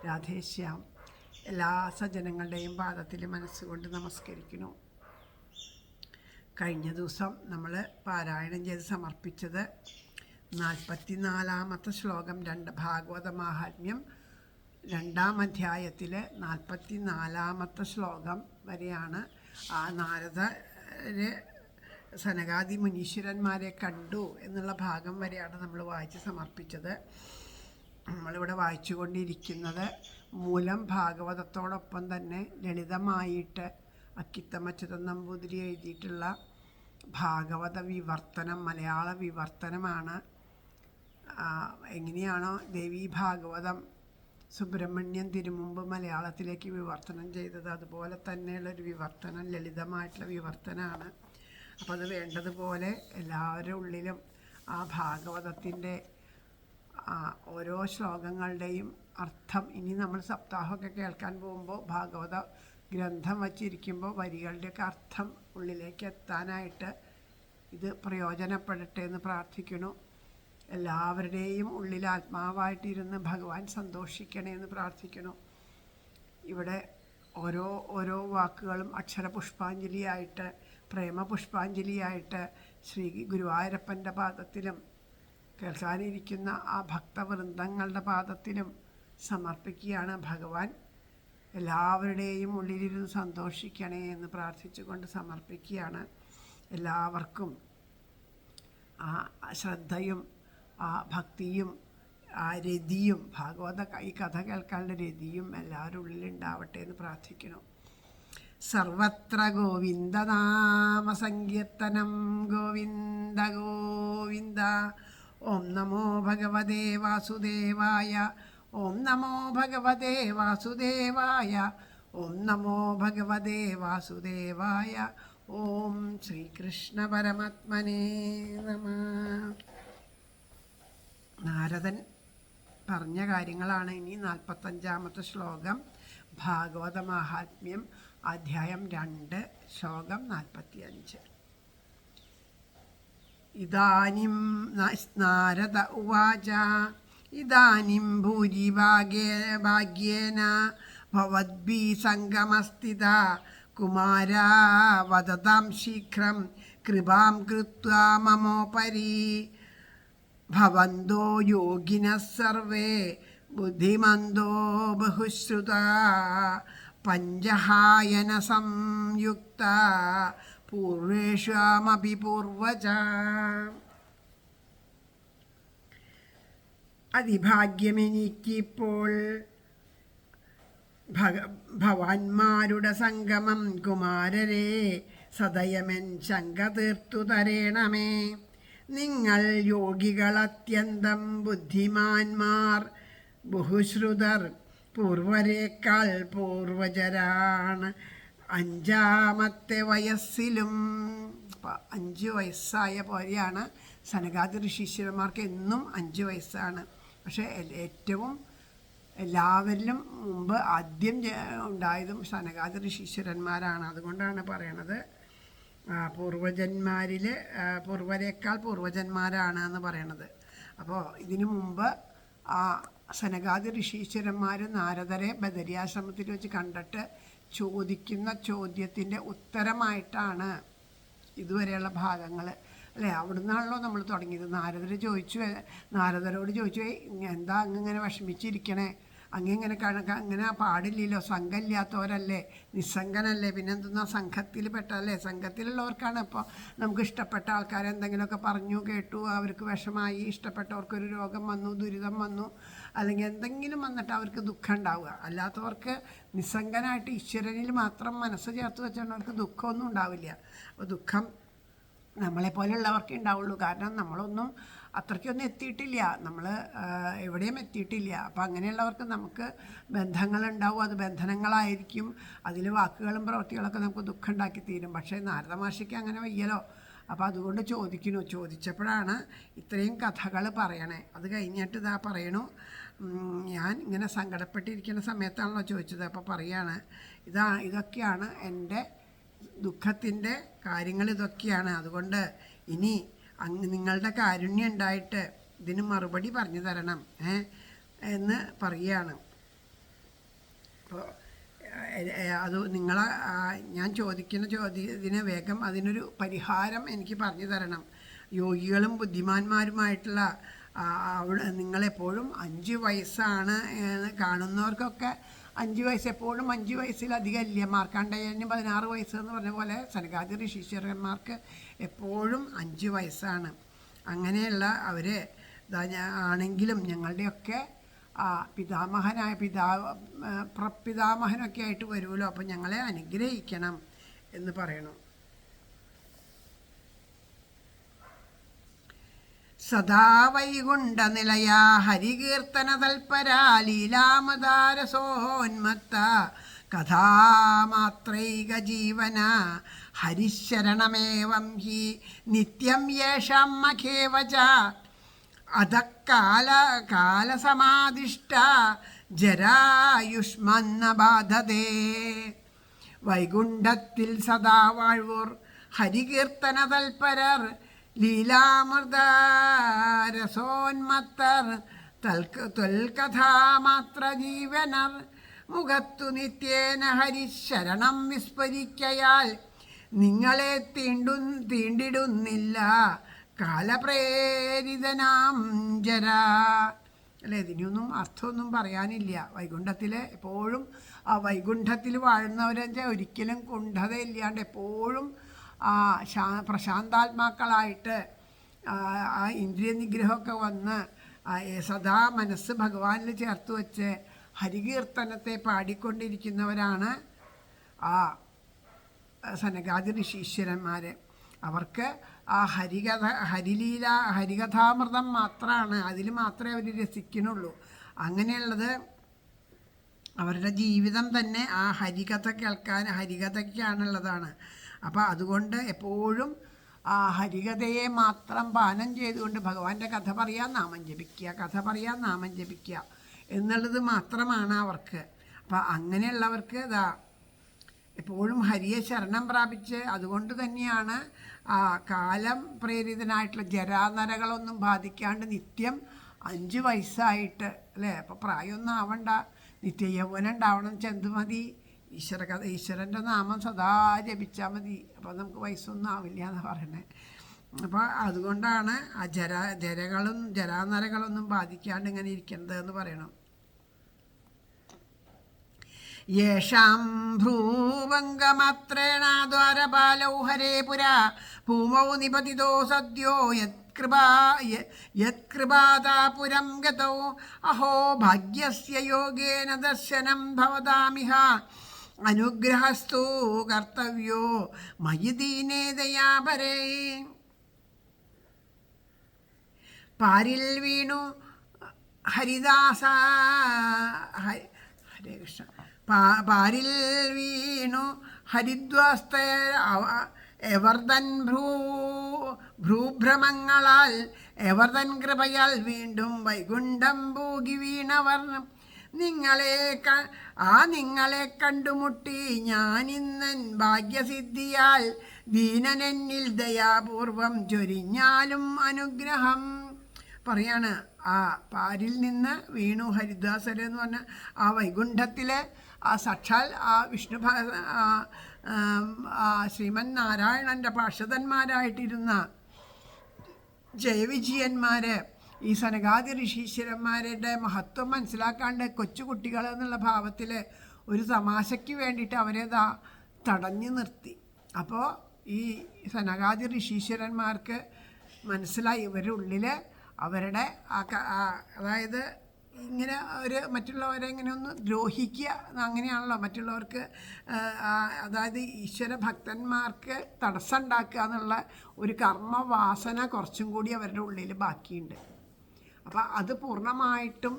രാധേശ്യാം എല്ലാ സജ്ജനങ്ങളുടെയും പാദത്തിൽ മനസ്സുകൊണ്ട് നമസ്കരിക്കുന്നു. കഴിഞ്ഞ ദിവസം നമ്മൾ പാരായണം ചെയ്ത് സമർപ്പിച്ചത് 44-ാമത്തെ ശ്ലോകം ഭാഗവത മാഹാത്മ്യം 2-ാം അധ്യായത്തിലെ 44-ാമത്തെ ശ്ലോകം വരെയാണ്. ആ നാരദരെ സനകാദി മുനീശ്വരന്മാരെ കണ്ടു എന്നുള്ള ഭാഗം വരെയാണ് നമ്മൾ വായിച്ച് സമർപ്പിച്ചത്. നമ്മളിവിടെ വായിച്ചുകൊണ്ടിരിക്കുന്നത് മൂലം ഭാഗവതത്തോടൊപ്പം തന്നെ ലളിതമായിട്ട് അക്കിത്തമച്യുതൻ നമ്പൂതിരി എഴുതിയിട്ടുള്ള ഭാഗവത വിവർത്തനം, മലയാള വിവർത്തനമാണ്. എങ്ങനെയാണോ ദേവി ഭാഗവതം സുബ്രഹ്മണ്യൻ തിരുമുമ്പ് മലയാളത്തിലേക്ക് വിവർത്തനം ചെയ്തത്, അതുപോലെ തന്നെയുള്ളൊരു വിവർത്തനം, ലളിതമായിട്ടുള്ള വിവർത്തനമാണ്. അപ്പോൾ അത് വേണ്ടതുപോലെ എല്ലാവരുടെ ഉള്ളിലും ആ ഭാഗവതത്തിൻ്റെ ഓരോ ശ്ലോകങ്ങളുടെയും അർത്ഥം, ഇനി നമ്മൾ സപ്താഹമൊക്കെ കേൾക്കാൻ പോകുമ്പോൾ ഭാഗവത ഗ്രന്ഥം വച്ചിരിക്കുമ്പോൾ വരികളുടെയൊക്കെ അർത്ഥം ഉള്ളിലേക്ക് എത്താനായിട്ട് ഇത് പ്രയോജനപ്പെടട്ടെ എന്ന് പ്രാർത്ഥിക്കുന്നു. എല്ലാവരുടെയും ഉള്ളിൽ ആത്മാവായിട്ടിരുന്ന് ഭഗവാൻ സന്തോഷിക്കണേ എന്ന് പ്രാർത്ഥിക്കുന്നു. ഇവിടെ ഓരോ വാക്കുകളും അക്ഷരപുഷ്പാഞ്ജലിയായിട്ട്, പ്രേമപുഷ്പാഞ്ജലിയായിട്ട് ശ്രീ ഗുരുവായൂരപ്പൻ്റെ പാദത്തിലും കേൾക്കാനിരിക്കുന്ന ആ ഭക്തവൃന്ദങ്ങളുടെ പാദത്തിലും സമർപ്പിക്കുകയാണ്. ഭഗവാൻ എല്ലാവരുടെയും ഉള്ളിലിരുന്ന് സന്തോഷിക്കണേ എന്ന് പ്രാർത്ഥിച്ചുകൊണ്ട് സമർപ്പിക്കുകയാണ്. എല്ലാവർക്കും ആ ശ്രദ്ധയും ആ ഭക്തിയും ആ രതിയും, ഈ കഥ കേൾക്കാനുള്ള രതിയും എല്ലാവരുടെ ഉള്ളിലുണ്ടാവട്ടെ എന്ന് പ്രാർത്ഥിക്കുന്നു. സർവത്ര ഗോവിന്ദനാമ സങ്കീർത്തനം, ഗോവിന്ദ ഗോവിന്ദ. ഓം നമോ ഭഗവതേ വാസുദേവായ, ഓം നമോ ഭഗവതേ വാസുദേവായ, ഓം നമോ ഭഗവതേ വാസുദേവായ. ഓം ശ്രീകൃഷ്ണ പരമാത്മനേ നമഃ. നാരദൻ പറഞ്ഞ കാര്യങ്ങളാണ് ഇനി 45-ാമത്തെ ശ്ലോകം, ഭാഗവത മാഹാത്മ്യം, അധ്യായം 2, ശ്ലോകം 45. ഇദാനിം നാരദ ഉവാച ഇദാനിം ഭൂരി ഭാഗ്യേന ഭവദ്ഭിः സംഗമസ്ഥിതാ കുമാരാ വദതാം ശീഘ്രം കൃപാം കൃത്വാ മമോപരി. ഭവന്തോ യോഗിനഃ സർവേ ബുദ്ധിമന്തോ ബഹുശ്രുതാ പഞ്ചഹായന സംയുക്താ പൂർവേഷ്വാമപി പൂർവജാം. അതിഭാഗ്യമെനിക്കിപ്പോൾ ഭവാന്മാരുടെ സംഗമം. കുമാരരെ സദയമെൻ ശങ്ക തീർത്തു തരേണമേ. നിങ്ങൾ യോഗികൾ അത്യന്തം ബുദ്ധിമാന്മാർ, ബഹുശ്രുതർ, പൂർവരേക്കാൾ പൂർവജരാണ്. 5-ാമത്തെ വയസ്സിലും 5 വയസ്സായ പോലെയാണ്. സനകാദി ഋഷീശ്വരന്മാർക്ക് എന്നും 5 വയസ്സാണ്. പക്ഷേ ഏറ്റവും എല്ലാവരിലും മുമ്പ് ആദ്യം ഉണ്ടായതും സനകാദി ഋഷീശ്വരന്മാരാണ്. അതുകൊണ്ടാണ് പറയണത് പൂർവരേക്കാൾ പൂർവജന്മാരാണ് എന്ന് പറയണത്. അപ്പോൾ ഇതിനു മുമ്പ് ആ സനകാദി ഋഷീശ്വരന്മാർ നാരദരെ ബദരിയാശ്രമത്തിൽ വെച്ച് കണ്ടിട്ട് ചോദിക്കുന്ന ചോദ്യത്തിൻ്റെ ഉത്തരമായിട്ടാണ് ഇതുവരെയുള്ള ഭാഗങ്ങൾ, അല്ലേ? അവിടുന്നാണല്ലോ നമ്മൾ തുടങ്ങിയത്. നാരദരോട് ചോദിച്ചു, എന്താ അങ്ങനെ വിഷമിച്ചിരിക്കണേ, അങ്ങനെ അങ്ങനെ പാടില്ലല്ലോ, സംഘമില്ലാത്തവരല്ലേ, നിസ്സംഗനല്ലേ, പിന്നെ എന്തെന്നാ സംഘത്തിൽ പെട്ടല്ലേ. സംഘത്തിലുള്ളവർക്കാണ് ഇപ്പോൾ നമുക്ക് ഇഷ്ടപ്പെട്ട ആൾക്കാരെ എന്തെങ്കിലുമൊക്കെ പറഞ്ഞു കേട്ടു, അവർക്ക് വിഷമായി, ഇഷ്ടപ്പെട്ടവർക്കൊരു രോഗം വന്നു, ദുരിതം വന്നു, അല്ലെങ്കിൽ എന്തെങ്കിലും വന്നിട്ട് അവർക്ക് ദുഃഖം ഉണ്ടാവുക. അല്ലാത്തവർക്ക് നിസ്സംഗനായിട്ട് ഈശ്വരനിൽ മാത്രം മനസ്സ് ചേർത്ത് വെച്ചവർക്ക് ദുഃഖമൊന്നും ഉണ്ടാവില്ല. അപ്പോൾ ദുഃഖം നമ്മളെപ്പോലെയുള്ളവർക്കേ ഉണ്ടാവുള്ളൂ. കാരണം നമ്മളൊന്നും അത്രയ്ക്കൊന്നും എത്തിയിട്ടില്ല, നമ്മൾ എവിടെയും എത്തിയിട്ടില്ല. അപ്പം അങ്ങനെയുള്ളവർക്ക് നമുക്ക് ബന്ധങ്ങളുണ്ടാവും, അത് ബന്ധനങ്ങളായിരിക്കും. അതിൽ വാക്കുകളും പ്രവൃത്തികളൊക്കെ നമുക്ക് ദുഃഖം ഉണ്ടാക്കി തീരും. പക്ഷേ നാരദ മഹർഷിക്ക് അങ്ങനെ വയ്യല്ലോ. അപ്പോൾ അതുകൊണ്ട് ചോദിച്ചപ്പോഴാണ് ഇത്രയും കഥകൾ പറയണേ. അത് കഴിഞ്ഞിട്ട് ഇതാ പറയണു, ഞാൻ ഇങ്ങനെ സങ്കടപ്പെട്ടിരിക്കുന്ന സമയത്താണല്ലോ ചോദിച്ചത്. അപ്പോൾ പറയാണ്, ഇതൊക്കെയാണ് എൻ്റെ ദുഃഖത്തിൻ്റെ കാര്യങ്ങൾ, ഇതൊക്കെയാണ്. അതുകൊണ്ട് ഇനി നിങ്ങളുടെ കാരുണ്യം ഉണ്ടായിട്ട് ഇതിന് മറുപടി പറഞ്ഞു തരണം. എന്ന് പറയുകയാണ്. അപ്പോൾ അത് നിങ്ങളെ ഞാൻ ചോദിക്കുന്ന ചോദ്യത്തിന് വേഗം അതിനൊരു പരിഹാരം എനിക്ക് പറഞ്ഞു തരണം. യോഗികളും ബുദ്ധിമാന്മാരുമായിട്ടുള്ള അവിടെ നിങ്ങളെപ്പോഴും 5 വയസ്സാണ് കാണുന്നവർക്കൊക്കെ 5 വയസ്സ്, എപ്പോഴും 5 വയസ്സിലധികം ഇല്ല. മാർക്കണ്ഡേയന് 16 വയസ്സ് എന്ന് പറഞ്ഞ പോലെ സനകാദി ഋഷീശ്വരന്മാർക്ക് എപ്പോഴും 5 വയസ്സാണ്. അങ്ങനെയുള്ള അവർ ആണെങ്കിലും ഞങ്ങളുടെയൊക്കെ പിതാമഹനായ പ്രപിതാമഹനൊക്കെ ആയിട്ട് വരുമല്ലോ, അപ്പം ഞങ്ങളെ അനുഗ്രഹിക്കണം എന്ന് പറയണം. സദാ വൈകുണ്ഠ നിലയാ ഹരികീർത്തന തൽപരാ ലീലാമദാരസോന്മത്ത കഥാമാത്രൈക ജീവന ഹരിശരണമേവം ഹി നിത്യം യേഷാം മഖേവച കാലസമാധിഷ്ഠ ജരായുഷ്മന്ന ബാധതേ. വൈകുണ്ഠത്തിൽ സദാ വാഴ്വൂർ ഹരികീർത്തന തൽപരർ ലീലാമൃതരസോന്മത്തർ ത്വൽകഥാമാത്ര ജീവനർ മുഖത്തു നിത്യേന ഹരിശരണം വിസ്മരിക്കയാൽ നിങ്ങളെ തീണ്ടിടുന്നില്ല കാലപ്രേരിതനാം ജരാ. അല്ലേ, ഇതിനൊന്നും അർത്ഥമൊന്നും പറയാനില്ല. വൈകുണ്ഠത്തിൽ എപ്പോഴും വൈകുണ്ഠത്തിൽ വാഴുന്നവരെ ഒരിക്കലും കുണ്ഠതയില്ലാണ്ട് എപ്പോഴും പ്രശാന്താത്മാക്കളായിട്ട് ഇന്ദ്രിയ നിഗ്രഹമൊക്കെ വന്ന് സദാ മനസ്സ് ഭഗവാനിൽ ചേർത്ത് വെച്ച് ഹരികീർത്തനത്തെ പാടിക്കൊണ്ടിരിക്കുന്നവരാണ് സനകാദി ഋഷീശ്വരന്മാർ. അവർക്ക് ഹരികഥാമൃതം മാത്രമാണ്, അതിൽ മാത്രമേ അവർ രസിക്കുന്നുള്ളൂ. അങ്ങനെയുള്ളത് അവരുടെ ജീവിതം തന്നെ ഹരികഥ കേൾക്കാൻ, ഹരികഥയ്ക്കാണുള്ളതാണ്. അപ്പോൾ അതുകൊണ്ട് എപ്പോഴും ഹരികഥയെ മാത്രം പാനം ചെയ്തുകൊണ്ട് ഭഗവാന്റെ കഥ പറയാൻ നാമം ജപിക്കുക, കഥ പറയാൻ നാമം ജപിക്കുക എന്നുള്ളത് മാത്രമാണ് അവർക്ക്. അപ്പം അങ്ങനെയുള്ളവർക്ക് എപ്പോഴും ഹരിയെ ശരണം പ്രാപിച്ച്, അതുകൊണ്ട് തന്നെയാണ് കാലം പ്രേരിതനായിട്ടുള്ള ജരാനരകളൊന്നും ബാധിക്കാണ്ട് നിത്യം 5 വയസ്സായിട്ട്, അല്ലേ, അപ്പോൾ പ്രായമൊന്നും ആവണ്ട, നിത്യയൗവനം ഉണ്ടാവണം, ചെന്ത് മതി, ഈശ്വരൻ്റെ നാമം സദാ ജപിച്ചാൽ മതി, അപ്പോൾ നമുക്ക് വയസ്സൊന്നും ആവില്ല എന്ന് പറയണേ. അപ്പോൾ അതുകൊണ്ടാണ് ജരാനരകളൊന്നും ബാധിക്കാണ്ട് ഇങ്ങനെ ഇരിക്കുന്നത് എന്ന് പറയണം. യേഷാം ഭ്രൂവംഗമാത്രേണ ദ്വാരപാലൗ ഹരേ പുരാ ഭൂമൗ നിപതിതോ സദ്യോ യത്കൃപാദാപുരം ഗതൗ അഹോ ഭാഗ്യസ്യ യോഗേന ദർശനം ഭവതാമിഹ അനുഗ്രഹസ്തു കർത്തവ്യോ മയി ദീനേ ദയാപരേ. പാരിൽ വീണു ഹരിദാസ ഹരേ കൃഷ്ണ പാരിൽ വീണു ഹരിദ്വാസ്ത എവർതൻ ഭ്രൂഭ്രമങ്ങളാൽ എവർതൻ കൃപയാൽ വീണ്ടും വൈകുണ്ഠം പൂകി വീണവർ നിങ്ങളെ കണ്ടുമുട്ടി ഞാനിന്നൻ ഭാഗ്യസിദ്ധിയാൽ ദീനനെന്നിൽ ദയാപൂർവം ചൊരിഞ്ഞാലും അനുഗ്രഹം പറയാണ്. പാരിൽ നിന്ന് വീണു ഹരിദ്വാസരെന്ന് പറഞ്ഞ വൈകുണ്ഠത്തിലെ സാക്ഷാൽ വിഷ്ണു ശ്രീമൻ നാരായണൻ്റെ പാർഷദന്മാരായിട്ടിരുന്ന ജയവിജയന്മാർ ഈ സനകാദി ഋഷീശ്വരന്മാരുടെ മഹത്വം മനസ്സിലാക്കാണ്ട് കൊച്ചുകുട്ടികൾ എന്നുള്ള ഭാവത്തിൽ ഒരു തമാശയ്ക്ക് വേണ്ടിയിട്ട് അവരെ തടഞ്ഞു നിർത്തി. അപ്പോൾ ഈ സനകാദി ഋഷീശ്വരന്മാർക്ക് മനസ്സിലായി ഇവരുടെ ഉള്ളിൽ അവരുടെ അതായത് ഇങ്ങനെ ഒരു മറ്റുള്ളവരെ ഇങ്ങനെ ഒന്ന് ദ്രോഹിക്കുക, അങ്ങനെയാണല്ലോ മറ്റുള്ളവർക്ക്, അതായത് ഈശ്വര ഭക്തന്മാർക്ക് തടസ്സം ഉണ്ടാക്കുക എന്നുള്ള ഒരു കർമ്മവാസന കുറച്ചും കൂടി അവരുടെ ഉള്ളിൽ ബാക്കിയുണ്ട്. അപ്പം അത് പൂർണ്ണമായിട്ടും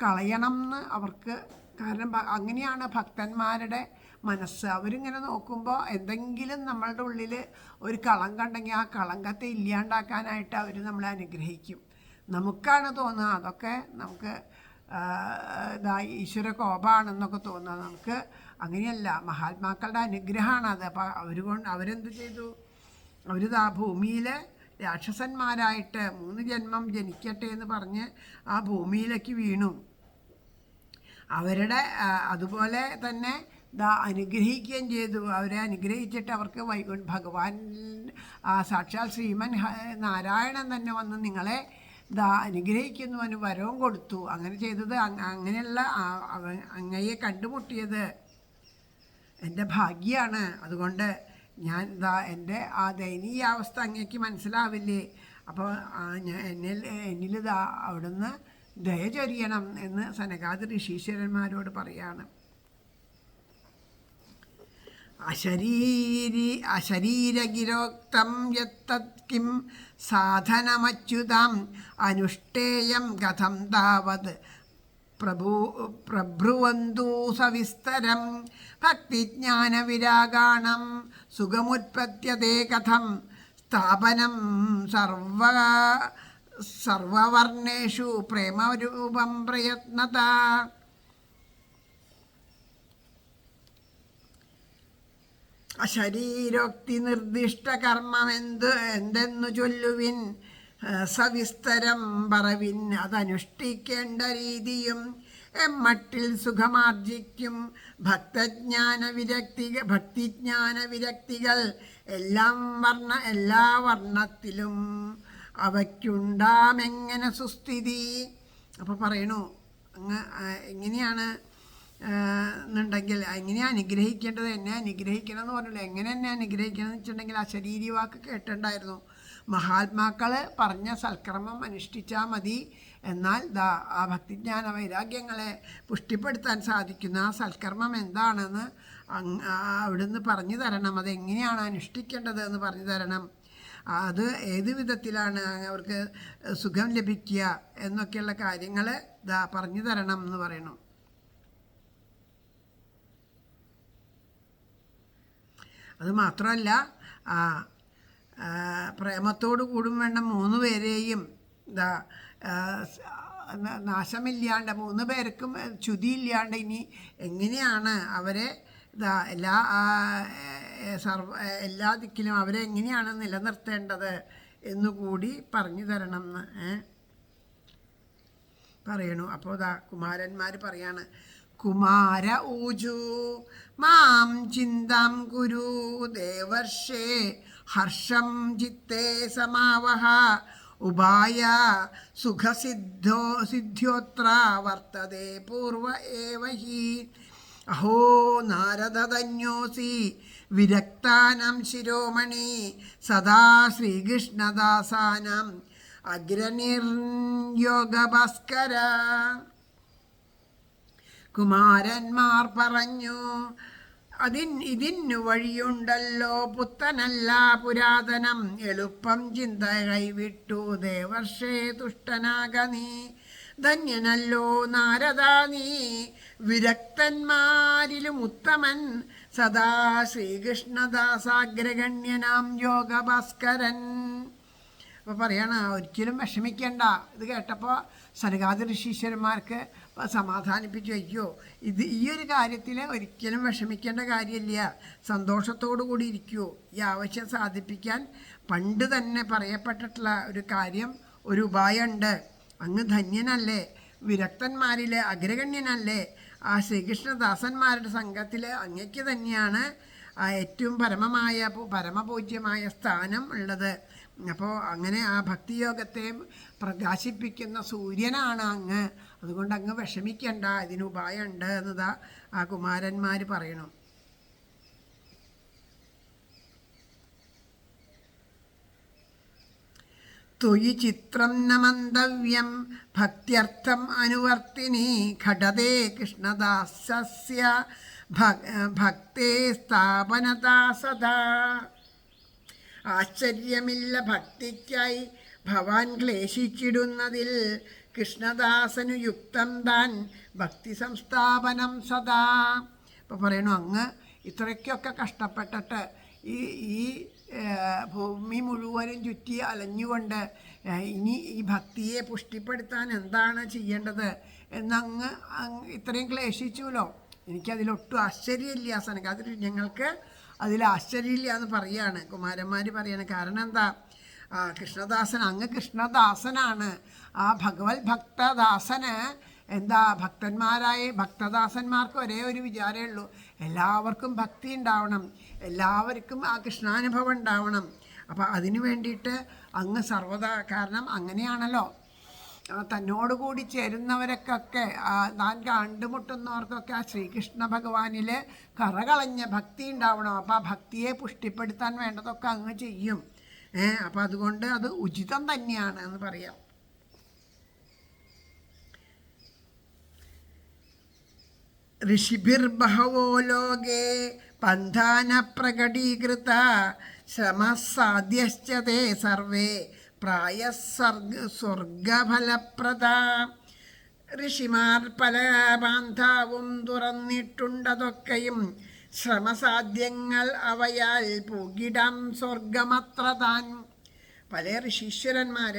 കളയണം എന്ന് അവർക്ക്, കാരണം അങ്ങനെയാണ് ഭക്തന്മാരുടെ മനസ്സ്. അവരിങ്ങനെ നോക്കുമ്പോൾ എന്തെങ്കിലും നമ്മളുടെ ഉള്ളിൽ ഒരു കളങ്കം ഉണ്ടെങ്കിൽ ആ കളങ്കത്തെ ഇല്ലാണ്ടാക്കാനായിട്ട് അവർ നമ്മളെ അനുഗ്രഹിക്കും. നമുക്കാണ് തോന്നുക അതൊക്കെ നമുക്ക് ഈശ്വര കോപമാണെന്നൊക്കെ തോന്നുക. നമുക്ക് അങ്ങനെയല്ല, മഹാത്മാക്കളുടെ അനുഗ്രഹമാണ് അത്. അപ്പോൾ അവരെന്ത് ചെയ്തു, അവർ ഭൂമിയിൽ രാക്ഷസന്മാരായിട്ട് 3 ജന്മം ജനിക്കട്ടെ എന്ന് പറഞ്ഞ് ആ ഭൂമിയിലേക്ക് വീണു. അവരുടെ അതുപോലെ തന്നെ അനുഗ്രഹിക്കുകയും ചെയ്തു. അവരെ അനുഗ്രഹിച്ചിട്ട് അവർക്ക് ഭഗവാൻ സാക്ഷാൽ ശ്രീമൻ നാരായണൻ തന്നെ വന്ന് നിങ്ങളെ അനുഗ്രഹിക്കുന്നുവന് വരവും കൊടുത്തു. അങ്ങനെ ചെയ്തത് അങ്ങനെയുള്ള അങ്ങയെ കണ്ടുമുട്ടിയത് എൻ്റെ ഭാഗ്യമാണ്. അതുകൊണ്ട് ഞാൻ എൻ്റെ ആ ദയനീയാവസ്ഥ അങ്ങേക്ക് മനസ്സിലാവില്ലേ? അപ്പോൾ എന്നിൽ അവിടുന്ന് ദയ ചൊരിയണം എന്ന് സനകാദി ഋഷീശ്വരന്മാരോട് പറയാണ്. അശരീരഗിരോക്തം യത്തത് കിം സാധനമച്യുതം അനുഷ്ഠേയം കഥം താവത് പ്രഭ്രുവന്തു സവിസ്തരം ഭക്തിജ്ഞാനവിരാഗാണം സുഖമുത്പത്യതേ കഥം സ്ഥാപനം സർവവർണേഷു പ്രേമരൂപം പ്രയത്നത. അശരീരോക്തി നിർദ്ദിഷ്ട എന്തെന്നു ചൊല്ലുവിൻ, സവിസ്തരം പറവിൻ അതനുഷ്ഠിക്കേണ്ട രീതിയും എമ്മട്ടിൽ സുഖമാർജിക്കും ഭക്തിജ്ഞാന വിരക്തികൾ എല്ലാ വർണ്ണത്തിലും അവയ്ക്കുണ്ടാമെങ്ങനെ സുസ്ഥിതി. അപ്പോൾ പറയണു എങ്ങനെയാണ് എന്നുണ്ടെങ്കിൽ എങ്ങനെയാണ് അനുഗ്രഹിക്കേണ്ടത്, എന്നെ അനുഗ്രഹിക്കണം എന്ന് പറഞ്ഞില്ല. എങ്ങനെ എന്നെ അനുഗ്രഹിക്കണം എന്ന് വെച്ചിട്ടുണ്ടെങ്കിൽ ആ ശരീരി വാക്ക് കേട്ടിട്ടുണ്ടായിരുന്നു. മഹാത്മാക്കൾ പറഞ്ഞ സൽക്കർമ്മം അനുഷ്ഠിച്ചാൽ മതി, എന്നാൽ ആ ഭക്തിജ്ഞാന വൈരാഗ്യങ്ങളെ പുഷ്ടിപ്പെടുത്താൻ സാധിക്കുന്ന ആ സൽക്കർമ്മം എന്താണെന്ന് അവിടുന്ന് പറഞ്ഞു തരണം. അതെങ്ങനെയാണ് അനുഷ്ഠിക്കേണ്ടത് എന്ന് പറഞ്ഞു തരണം. അത് ഏത് വിധത്തിലാണ് അവർക്ക് സുഖം ലഭിക്കുക എന്നൊക്കെയുള്ള കാര്യങ്ങൾ പറഞ്ഞു തരണം എന്ന് പറയണം. അത് മാത്രമല്ല പ്രേമത്തോടു കൂടും വേണം 3 പേരെയും നാശമില്ലാണ്ട് 3 പേർക്കും ച്യുതിയില്ലാണ്ട് ഇനി എങ്ങനെയാണ് അവരെ എല്ലാ ദിക്കിലും അവരെ എങ്ങനെയാണ് നിലനിർത്തേണ്ടത് എന്നുകൂടി പറഞ്ഞു തരണം എന്ന് പറയണു. അപ്പോൾ കുമാരന്മാർ പറയാണ്, കുമാര ഊജു മാം ചിന്താം കുരു ദേവർഷേ ഹർഷം ചിത്തേ സമാവഹ ഉപായ സിദ്ധ്യോത്ര വർത്തതേ പൂർവ ഏവ ഹി. അഹോ നാരദധന്യോസി വിരക്താനാം ശിരോമണി സദാ ശ്രീകൃഷ്ണദാസാനാം അഗ്രനിർയോഗഭാസ്കര. കുമാരന്മാർ പറഞ്ഞു, ഇതിന്നു വഴിയുണ്ടല്ലോ, പുത്തനല്ല പുരാതനം, എളുപ്പം ചിന്ത കൈവിട്ടു ദേവർഷേ തുഷ്ടനാക നീ. ധന്യനല്ലോ നാരദാ നീ, വിരക്തന്മാരിലും ഉത്തമൻ, സദാ ശ്രീകൃഷ്ണദാസാഗ്രഗണ്യനാം യോഗഭാസ്കരൻ. അപ്പോൾ പറയണ ഒരിക്കലും വിഷമിക്കേണ്ട. ഇത് കേട്ടപ്പോൾ സനകാദി ഋഷീശ്വരന്മാർക്ക് സമാധാനിപ്പിച്ചു. അയ്യോ, ഈ ഒരു കാര്യത്തിൽ ഒരിക്കലും വിഷമിക്കേണ്ട കാര്യമില്ല, സന്തോഷത്തോടു കൂടി ഇരിക്കൂ. ഈ ആവശ്യം സാധിപ്പിക്കാൻ പണ്ട് തന്നെ പറയപ്പെട്ടിട്ടുള്ള ഒരു കാര്യം, ഒരു ഉപായമുണ്ട്. അങ്ങ് ധന്യനല്ലേ, വിരക്തന്മാരിൽ അഗ്രഗണ്യനല്ലേ, ആ ശ്രീകൃഷ്ണദാസന്മാരുടെ സംഘത്തിൽ അങ്ങയ്ക്ക് തന്നെയാണ് ഏറ്റവും പരമപൂജ്യമായ സ്ഥാനം ഉള്ളത്. അപ്പോൾ അങ്ങനെ ആ ഭക്തിയോഗത്തെ പ്രകാശിപ്പിക്കുന്ന സൂര്യനാണ് അങ്ങ്. അതുകൊണ്ട് അങ്ങ് വിഷമിക്കണ്ട, ഇതിന് ഉപായമുണ്ട് എന്നതാ ആ കുമാരന്മാർ പറയണം. ത്വയി ചിത്രം ന മന്തവ്യം ഭക്ത്യർത്ഥം അനുവർത്തിനി ഘടതേ കൃഷ്ണദാസസ്യ ഭക്തേ സ്ഥാപനതാ സദാ. ആശ്ചര്യമില്ല ഭക്തിക്കായി ഭവാൻ ക്ലേശിച്ചിടുന്നതിൽ, കൃഷ്ണദാസനു യുക്തം താൻ ഭക്തി സംസ്ഥാപനം സദാ. അപ്പോൾ പറയണു, അങ്ങ് ഇത്രയ്ക്കൊക്കെ കഷ്ടപ്പെട്ടിട്ട് ഈ ഭൂമി മുഴുവനും ചുറ്റി അലഞ്ഞുകൊണ്ട് ഇനി ഈ ഭക്തിയെ പുഷ്ടിപ്പെടുത്താൻ എന്താണ് ചെയ്യേണ്ടത് എന്നങ്ങ് ഇത്രയും ക്ലേശിച്ചുല്ലോ. എനിക്കതിലൊട്ടും ആശ്ചര്യമില്ല. സനകാദി ഞങ്ങൾക്ക് അതിൽ ആശ്ചര്യമില്ല എന്ന് പറയാണ് കുമാരന്മാർ പറയാണ്. കാരണം എന്താ, കൃഷ്ണദാസൻ, അങ്ങ് കൃഷ്ണദാസനാണ്. ആ ഭഗവത് ഭക്തദാസന് എന്താ, ഭക്തദാസന്മാർക്ക് ഒരേ ഒരു വിചാരമേ ഉള്ളൂ, എല്ലാവർക്കും ഭക്തി ഉണ്ടാവണം, എല്ലാവർക്കും ആ കൃഷ്ണാനുഭവം ഉണ്ടാവണം. അപ്പം അതിനു വേണ്ടിയിട്ട് അങ്ങ് സർവ്വതാ, കാരണം അങ്ങനെയാണല്ലോ തന്നോടുകൂടി ചേരുന്നവർക്കൊക്കെ, താൻ കണ്ടുമുട്ടുന്നവർക്കൊക്കെ ആ ശ്രീകൃഷ്ണ ഭഗവാനിൽ കറകളഞ്ഞ ഭക്തി ഉണ്ടാവണം. അപ്പോൾ ആ ഭക്തിയെ പുഷ്ടിപ്പെടുത്താൻ വേണ്ടതൊക്കെ അങ്ങ് ചെയ്യും. അപ്പം അതുകൊണ്ട് അത് ഉചിതം തന്നെയാണ് എന്ന് പറയാം. ഋഷിഭിർബഹവോ ലോകേ പന്ഥാന പ്രകടീകൃത ശ്രമസാധ്യശ്ച തേ സർവേ സ്വർഗഫലപ്രദ. ഋഷിമാർ പല പാന്താവും തുറന്നിട്ടുണ്ടതൊക്കെയും ശ്രമസാധ്യങ്ങൾ അവയാൽ പൂകിടാം സ്വർഗമത്ര താൻ. പല ഋഷീശ്വരന്മാർ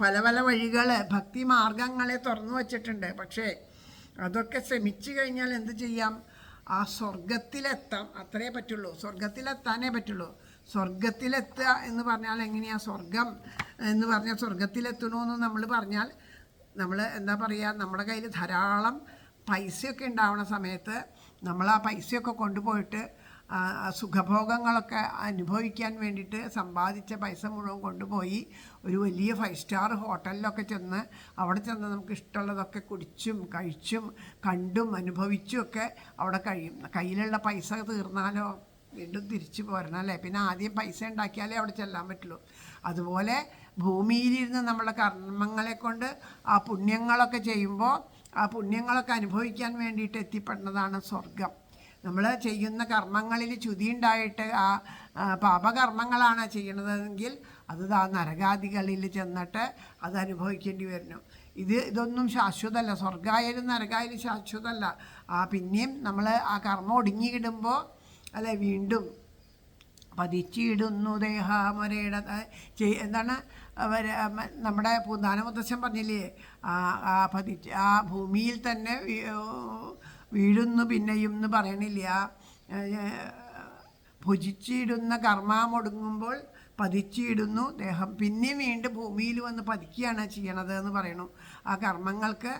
പല പല വഴികൾ, ഭക്തി മാർഗങ്ങളെ തുറന്നു വച്ചിട്ടുണ്ട്. പക്ഷേ അതൊക്കെ ശ്രമിച്ചു കഴിഞ്ഞാൽ എന്ത് ചെയ്യാം, ആ സ്വർഗത്തിലെത്താം. അത്രേ പറ്റുള്ളൂ, സ്വർഗത്തിലെത്താനേ പറ്റുള്ളൂ. സ്വർഗത്തിലെത്തുക എന്ന് പറഞ്ഞാൽ എങ്ങനെയാണ്? സ്വർഗം എന്ന് പറഞ്ഞാൽ സ്വർഗത്തിലെത്തണമെന്ന് നമ്മൾ പറഞ്ഞാൽ, നമ്മൾ എന്താ പറയുക, നമ്മുടെ കയ്യിൽ ധാരാളം പൈസയൊക്കെ ഉണ്ടാവുന്ന സമയത്ത് നമ്മൾ ആ പൈസയൊക്കെ കൊണ്ടുപോയിട്ട് സുഖഭോഗങ്ങളൊക്കെ അനുഭവിക്കാൻ വേണ്ടിയിട്ട് സമ്പാദിച്ച പൈസ മുഴുവൻ കൊണ്ടുപോയി ഒരു വലിയ 5 സ്റ്റാർ ഹോട്ടലിലൊക്കെ ചെന്ന് അവിടെ ചെന്ന് നമുക്ക് ഇഷ്ടമുള്ളതൊക്കെ കുടിച്ചും കഴിച്ചും കണ്ടും അനുഭവിച്ചും ഒക്കെ അവിടെ കഴിയും. കയ്യിലുള്ള പൈസ തീർന്നാലോ വീണ്ടും തിരിച്ചു പോരണം അല്ലേ? പിന്നെ ആദ്യം പൈസ ഉണ്ടാക്കിയാലേ അവിടെ ചെല്ലാൻ പറ്റുള്ളൂ. അതുപോലെ ഭൂമിയിലിരുന്ന് നമ്മളെ കർമ്മങ്ങളെ കൊണ്ട് ആ പുണ്യങ്ങളൊക്കെ ചെയ്യുമ്പോൾ ആ പുണ്യങ്ങളൊക്കെ അനുഭവിക്കാൻ വേണ്ടിയിട്ട് എത്തിപ്പെടുന്നതാണ് സ്വർഗം. നമ്മൾ ചെയ്യുന്ന കർമ്മങ്ങളിൽ ചുതി ഉണ്ടായിട്ട് ആ പാപകർമ്മങ്ങളാണ് ചെയ്യണതെങ്കിൽ അത് നരകാദികളിൽ ചെന്നിട്ട് അത് അനുഭവിക്കേണ്ടി വരുന്നു. ഇതൊന്നും ശാശ്വതമല്ല. സ്വർഗമായാലും നരകായാലും ശാശ്വതമല്ല. പിന്നെയും നമ്മൾ ആ കർമ്മം ഒടുങ്ങിയിടുമ്പോൾ അല്ലെ വീണ്ടും പതിച്ചിടുന്നു ദേഹാമൊരേട എന്താണ് നമ്മുടെ പൂന്താനമുത്തശ്ശൻ പറഞ്ഞില്ലേ, ആ ഭൂമിയിൽ തന്നെ വീഴുന്നു പിന്നെയും എന്ന് പറയണില്ല. ഭുജിച്ചിടുന്ന കർമ്മമൊടുങ്ങുമ്പോൾ പതിച്ചിടുന്നു ദേഹം, പിന്നെ വീണ്ടും ഭൂമിയിൽ വന്ന് പതിക്കുകയാണ് ചെയ്യണത് എന്ന് പറയണു. ആ കർമ്മങ്ങൾക്ക്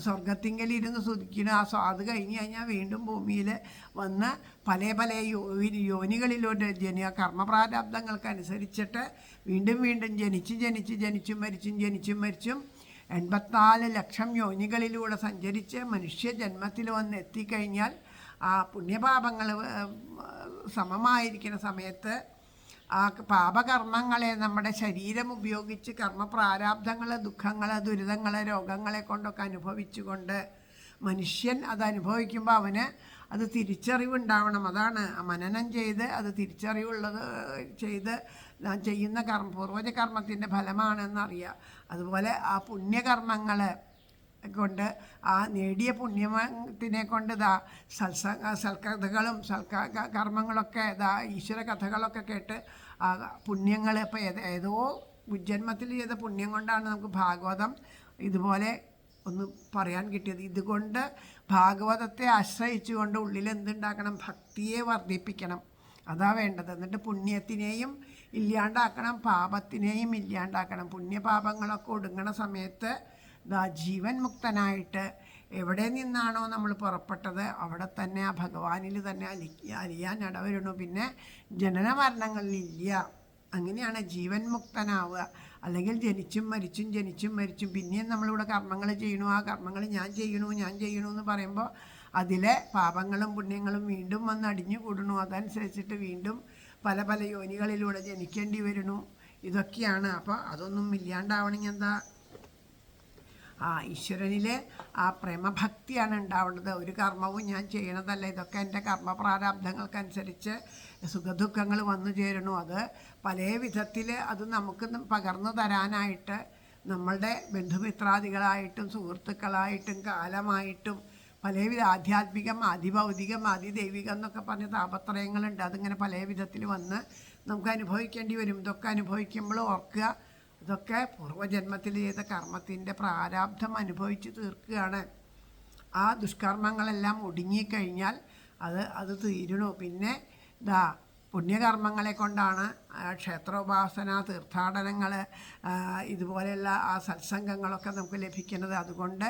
സ്വർഗത്തിങ്കലിരുന്ന് സ്തുതിക്കണം. അത് കഴിഞ്ഞ് കഴിഞ്ഞാൽ വീണ്ടും ഭൂമിയിൽ വന്ന് പല പല യോനികളിലോട്ട് കർമ്മപ്രാരാബ്ദങ്ങൾക്കനുസരിച്ചിട്ട് വീണ്ടും വീണ്ടും ജനിച്ചും മരിച്ചും 84 ലക്ഷം യോനികളിലൂടെ സഞ്ചരിച്ച് മനുഷ്യ ജന്മത്തിൽ വന്ന് എത്തിക്കഴിഞ്ഞാൽ ആ പുണ്യപാപങ്ങൾ സമമായിരിക്കുന്ന സമയത്ത് ആ പാപകർമ്മങ്ങളെ നമ്മുടെ ശരീരം ഉപയോഗിച്ച് കർമ്മപ്രാരാബ്ദങ്ങൾ, ദുഃഖങ്ങൾ, ദുരിതങ്ങൾ, രോഗങ്ങളെ കൊണ്ടൊക്കെ അനുഭവിച്ചുകൊണ്ട് മനുഷ്യൻ അത് അനുഭവിക്കുമ്പോൾ അവന് അത് തിരിച്ചറിവുണ്ടാവണം. അതാണ് മനനം ചെയ്ത് അത് തിരിച്ചറിവുള്ളത് ചെയ്ത് ചെയ്യുന്ന പൂർവ്വജ കർമ്മത്തിൻ്റെ ഫലമാണെന്നറിയാം. അതുപോലെ ആ പുണ്യകർമ്മങ്ങൾ കൊണ്ട് ആ നേടിയ പുണ്യത്തിനെ കൊണ്ട് സൽക്കഥകളും കർമ്മങ്ങളൊക്കെ ഈശ്വര കഥകളൊക്കെ കേട്ട് പുണ്യങ്ങൾ ഇപ്പോൾ ഏതോ ജന്മത്തിൽ ചെയ്ത പുണ്യം കൊണ്ടാണ് നമുക്ക് ഭാഗവതം ഇതുപോലെ ഒന്ന് പറയാൻ കിട്ടിയത്. ഇതുകൊണ്ട് ഭാഗവതത്തെ ആശ്രയിച്ചുകൊണ്ട് ഉള്ളിൽ എന്തുണ്ടാക്കണം? ഭക്തിയെ വർദ്ധിപ്പിക്കണം. അതാ വേണ്ടത്. എന്നിട്ട് പുണ്യത്തിനെയും ഇല്ലാണ്ടാക്കണം, പാപത്തിനെയും ഇല്ലാണ്ടാക്കണം. പുണ്യപാപങ്ങളൊക്കെ ഒടുങ്ങണ സമയത്ത് ജീവൻ മുക്തനായിട്ട് എവിടെ നിന്നാണോ നമ്മൾ പുറപ്പെട്ടത് അവിടെ തന്നെ ആ ഭഗവാനിൽ തന്നെ അലിയാൻ ഇടവരുന്നു. പിന്നെ ജനന മരണങ്ങളിലില്ല. അങ്ങനെയാണ് ജീവൻ മുക്തനാവുക. അല്ലെങ്കിൽ ജനിച്ചും മരിച്ചും പിന്നെയും നമ്മളിവിടെ കർമ്മങ്ങൾ ചെയ്യണു. ആ കർമ്മങ്ങൾ ഞാൻ ചെയ്യണു എന്ന് പറയുമ്പോൾ അതിലെ പാപങ്ങളും പുണ്യങ്ങളും വീണ്ടും വന്ന് അടിഞ്ഞു കൂടണു. അതനുസരിച്ചിട്ട് വീണ്ടും പല പല യോനികളിലൂടെ ജനിക്കേണ്ടി വരുന്നു. ഇതൊക്കെയാണ്. അപ്പോൾ അതൊന്നും ഇല്ലാണ്ടാവണമെങ്കിൽ എന്താ? ഈശ്വരനിൽ ആ പ്രേമഭക്തിയാണ് ഉണ്ടാവേണ്ടത്. ഒരു കർമ്മവും ഞാൻ ചെയ്യണതല്ല, ഇതൊക്കെ എൻ്റെ കർമ്മപ്രാരാബ്ദങ്ങൾക്കനുസരിച്ച് സുഖദുഃഖങ്ങൾ വന്നു ചേരണു. അത് പല വിധത്തിൽ അത് നമുക്ക് പകർന്നു തരാനായിട്ട് നമ്മളുടെ ബന്ധുമിത്രാദികളായിട്ടും സുഹൃത്തുക്കളായിട്ടും കാലമായിട്ടും പലവിധ ആധ്യാത്മികം, അതിഭൗതികം, അതിദൈവികം എന്നൊക്കെ പറഞ്ഞ താപത്രയങ്ങളുണ്ട്. അതിങ്ങനെ പല വിധത്തിൽ വന്ന് നമുക്ക് അനുഭവിക്കേണ്ടി വരും. ഇതൊക്കെ അനുഭവിക്കുമ്പോൾ ഓർക്കുക, ഇതൊക്കെ പൂർവ്വജന്മത്തിൽ ചെയ്ത കർമ്മത്തിൻ്റെ പ്രാരാബ്ധം അനുഭവിച്ച് തീർക്കുകയാണ്. ആ ദുഷ്കർമ്മങ്ങളെല്ലാം ഒടുങ്ങിക്കഴിഞ്ഞാൽ അത് തീരണു. പിന്നെ പുണ്യകർമ്മങ്ങളെ കൊണ്ടാണ് ക്ഷേത്രോപാസന, തീർത്ഥാടനങ്ങൾ, ഇതുപോലെയുള്ള ആ സത്സംഗങ്ങളൊക്കെ നമുക്ക് ലഭിക്കുന്നത്. അതുകൊണ്ട്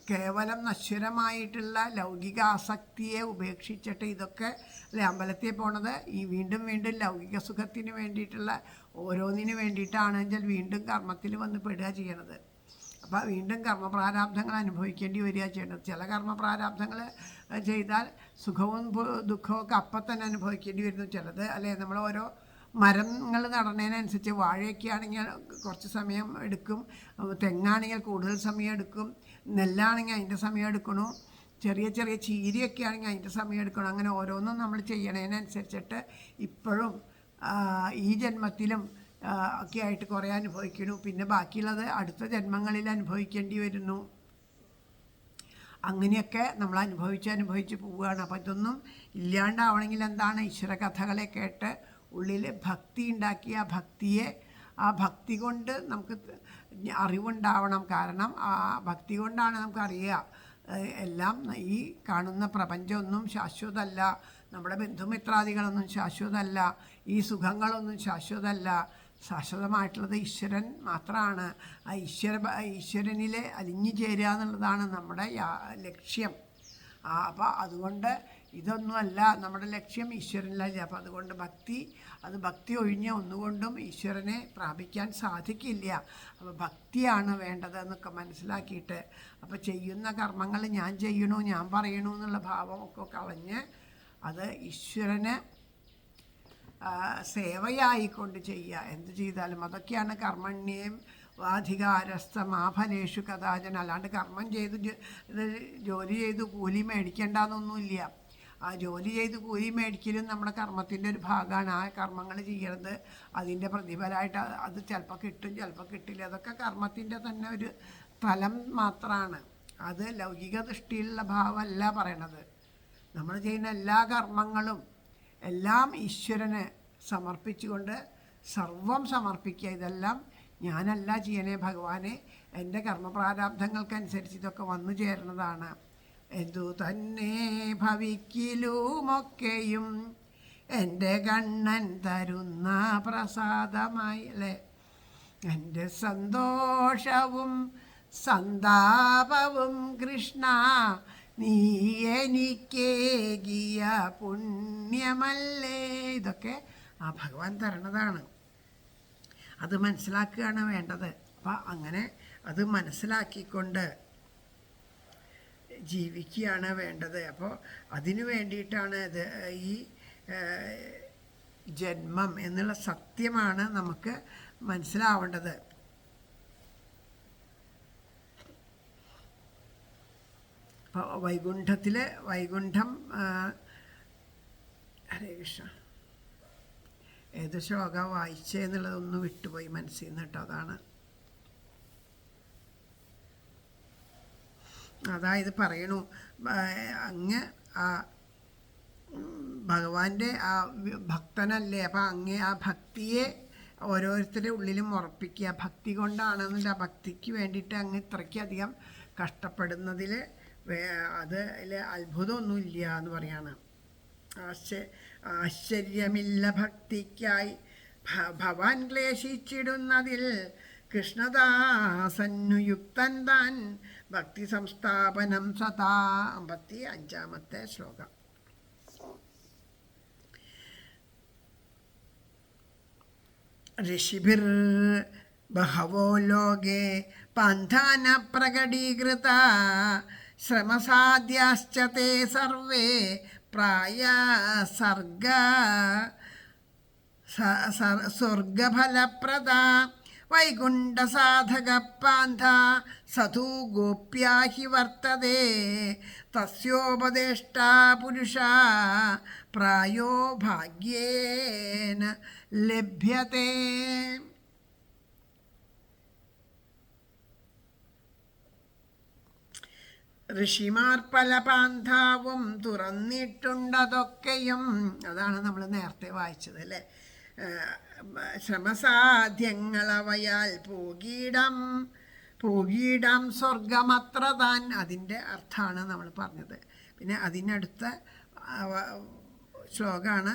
കേവലം നശ്വരമായിട്ടുള്ള ലൗകിക ആസക്തിയെ ഉപേക്ഷിച്ചിട്ട് ഇതൊക്കെ അല്ലെ അമ്പലത്തിൽ പോണത് ഈ വീണ്ടും വീണ്ടും ലൗകിക സുഖത്തിന് വേണ്ടിയിട്ടുള്ള ഓരോന്നിന് വേണ്ടിയിട്ടാണെങ്കിൽ വീണ്ടും കർമ്മത്തിൽ വന്ന് പെടുക ചെയ്യണത്. അപ്പോൾ വീണ്ടും കർമ്മപ്രാരാബ്ധങ്ങൾ അനുഭവിക്കേണ്ടി വരിക ചെയ്യണത്. ചില കർമ്മപ്രാരാബ്ധങ്ങൾ ചെയ്താൽ സുഖവും ദുഃഖവും ഒക്കെ അപ്പം തന്നെ അനുഭവിക്കേണ്ടി വരുന്നു. ചിലത് അല്ലേ നമ്മൾ ഓരോ മരങ്ങൾ നടണതിനനുസരിച്ച് വാഴയൊക്കെ ആണെങ്കിൽ കുറച്ച് സമയം എടുക്കും, തെങ്ങാണെങ്കിൽ കൂടുതൽ സമയം എടുക്കും, നെല്ലാണെങ്കിൽ അതിൻ്റെ സമയം എടുക്കണു, ചെറിയ ചെറിയ ചീരയൊക്കെ ആണെങ്കിൽ അതിൻ്റെ സമയം എടുക്കണം. അങ്ങനെ ഓരോന്നും നമ്മൾ ചെയ്യണതിനനുസരിച്ചിട്ട് ഇപ്പോഴും ഈ ജന്മത്തിലും ഒക്കെ ആയിട്ട് കുറേ അനുഭവിക്കുന്നു. പിന്നെ ബാക്കിയുള്ളത് അടുത്ത ജന്മങ്ങളിൽ അനുഭവിക്കേണ്ടി വരുന്നു. അങ്ങനെയൊക്കെ നമ്മൾ അനുഭവിച്ച് പോവുകയാണ്. അപ്പോൾ ഇതൊന്നും ഇല്ലാണ്ടാവണമെങ്കിൽ എന്താണ്? ഈശ്വര കഥകളെ കേട്ട് ഉള്ളിൽ ഭക്തി ഉണ്ടാക്കി ആ ഭക്തി കൊണ്ട് നമുക്ക് അറിവുണ്ടാവണം. കാരണം ആ ഭക്തി കൊണ്ടാണ് നമുക്കറിയുക എല്ലാം ഈ കാണുന്ന പ്രപഞ്ചമൊന്നും ശാശ്വതമല്ല, നമ്മുടെ ബന്ധുമിത്രാദികളൊന്നും ശാശ്വതമല്ല, ഈ സുഖങ്ങളൊന്നും ശാശ്വതമല്ല. ശാശ്വതമായിട്ടുള്ളത് ഈശ്വരൻ മാത്രമാണ്. ആ ഈശ്വരനിൽ അലിഞ്ഞു ചേരുക എന്നുള്ളതാണ് നമ്മുടെ ലക്ഷ്യം. അപ്പോൾ അതുകൊണ്ട് ഇതൊന്നുമല്ല നമ്മുടെ ലക്ഷ്യം, ഈശ്വരനിലല്ല. അപ്പോൾ അതുകൊണ്ട് ഭക്തി ഒഴിഞ്ഞ ഒന്നുകൊണ്ടും ഈശ്വരനെ പ്രാപിക്കാൻ സാധിക്കില്ല. അപ്പോൾ ഭക്തിയാണ് വേണ്ടത് എന്നൊക്കെ മനസ്സിലാക്കിയിട്ട് അപ്പോൾ ചെയ്യുന്ന കർമ്മങ്ങൾ ഞാൻ ചെയ്യണു, ഞാൻ പറയണു എന്നുള്ള ഭാവമൊക്കെ കളഞ്ഞ് അത് ഈശ്വരന് സേവയായിക്കൊണ്ട് ചെയ്യുക. എന്ത് ചെയ്താലും അതൊക്കെയാണ് കർമ്മണ്യം വാധികാരസ്ഥമാഫലേഷു കഥാചന. അല്ലാണ്ട് കർമ്മം ചെയ്ത് ജോലി ചെയ്ത് കൂലി മേടിക്കേണ്ടെന്നൊന്നുമില്ല. ആ ജോലി ചെയ്ത് കൂലി മേടിക്കലും നമ്മുടെ കർമ്മത്തിൻ്റെ ഒരു ഭാഗമാണ്. ആ കർമ്മങ്ങൾ ചെയ്യണത് അതിൻ്റെ പ്രതിഫലമായിട്ട് അത് ചിലപ്പോൾ കിട്ടും, ചിലപ്പോൾ കിട്ടില്ല. അതൊക്കെ കർമ്മത്തിൻ്റെ തന്നെ ഒരു ഫലം മാത്രമാണ്. അത് ലൗകിക ദൃഷ്ടിയിലുള്ള ഭാവമല്ല പറയണത്. നമ്മൾ ചെയ്യുന്ന എല്ലാ കർമ്മങ്ങളും എല്ലാം ഈശ്വരന് സമർപ്പിച്ചുകൊണ്ട് സർവം സമർപ്പിക്കുക. ഇതെല്ലാം ഞാനല്ല ചെയ്യണേ ഭഗവാനെ, എൻ്റെ കർമ്മപ്രാരാബ്ധങ്ങൾക്കനുസരിച്ച് ഇതൊക്കെ വന്നു ചേരുന്നതാണ്. എന്തു തന്നെ ഭവിക്കിലുമൊക്കെയും എൻ്റെ കണ്ണൻ തരുന്ന പ്രസാദമായി അല്ലേ. എൻ്റെ സന്തോഷവും സന്താപവും കൃഷ്ണ നീ എനിക്കേകിയ പുണ്യമല്ലേ. ഇതൊക്കെ ആ ഭഗവാൻ തരണതാണ്. അത് മനസ്സിലാക്കുകയാണ് വേണ്ടത്. അപ്പം അങ്ങനെ അത് മനസ്സിലാക്കിക്കൊണ്ട് ജീവിക്കുകയാണ് വേണ്ടത്. അപ്പോൾ അതിനു വേണ്ടിയിട്ടാണ് ഇത് ഈ ജന്മം എന്നുള്ള സത്യമാണ് നമുക്ക് മനസ്സിലാവേണ്ടത്. അപ്പോൾ വൈകുണ്ഠം ഹരേ കൃഷ്ണ ഏത് ശ്ലോക വായിച്ചെന്നുള്ളതൊന്ന് വിട്ടുപോയി മനസ്സിൽ നിന്ന് കേട്ടോ. അതായത് പറയണു അങ്ങ് ആ ഭഗവാന്റെ ആ ഭക്തനല്ലേ. അപ്പം അങ്ങ് ആ ഭക്തിയെ ഓരോരുത്തരുടെ ഉള്ളിലും ഉറപ്പിക്കുക. ഭക്തി കൊണ്ടാണെന്നില്ല, ആ ഭക്തിക്ക് വേണ്ടിയിട്ട് അങ്ങ് ഇത്രയ്ക്കധികം കഷ്ടപ്പെടുന്നതിൽ അതിൽ അത്ഭുതമൊന്നുമില്ല എന്ന് പറയാണ്. ആശ്ചര്യമില്ല ഭക്തിക്കായി ഭവാൻ ക്ലേശിച്ചിടുന്നതിൽ കൃഷ്ണദാസന്നുയുക്തൻ താൻ ഭക്തി സംസ്ഥാപനം സദാ. 55-ാമത്തെ ശ്ലോകം. ഋഷിഭിർ ബഹവോ ലോകേ പാന്ധാന പ്രകടീകൃത ശ്രമസാധ്യാശ്ച തേ സർവേ പ്രായ സ്വർഗഫലപ്രദ വൈകുണ്ഠസാധക പാന്ഥ സധു ഗോപ്യാഹി വർത്തതേ തസ്യോപദേഷ്ടാ പുരുഷ പ്രായോ ഭാഗ്യേന ലഭ്യത്തെ. ഋഷിമാർ പല പാന്താവും തുറന്നിട്ടുണ്ടതൊക്കെയും. അതാണ് നമ്മൾ നേരത്തെ വായിച്ചത് അല്ലേ. ശ്രമസാധ്യങ്ങളവയാൽ പൂകീടം സ്വർഗമത്ര താൻ. അതിൻ്റെ അർത്ഥമാണ് നമ്മൾ പറഞ്ഞത്. പിന്നെ അതിനടുത്ത ശ്ലോകമാണ്.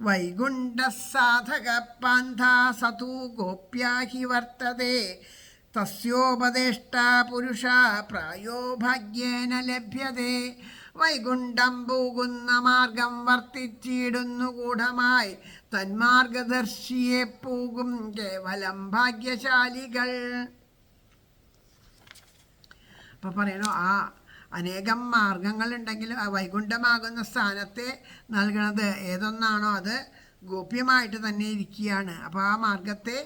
വൈകുണ്ഠ സാധക പാന്ഥ സതു ഗോപ്യാഹി വർത്തതേ തസ്യോപദേഷ്ട പുരുഷ പ്രായോ ഭാഗ്യേന ലഭ്യതേ. വൈകുണ്ഠം പോകുന്ന മാർഗം വർത്തിച്ചിടുന്നു ഗൂഢമായി തന്മാർഗദർശിയെ പോകും കേവലം ഭാഗ്യശാലികൾ. അപ്പോൾ പറയണു ആ അനേകം മാർഗങ്ങളുണ്ടെങ്കിലും ആ വൈകുണ്ഠമാകുന്ന സ്ഥാനത്തെ നൽകണത് ഏതൊന്നാണോ അത് ഗോപ്യമായിട്ട് തന്നെ ഇരിക്കുകയാണ്. അപ്പോൾ ആ മാർഗത്തെ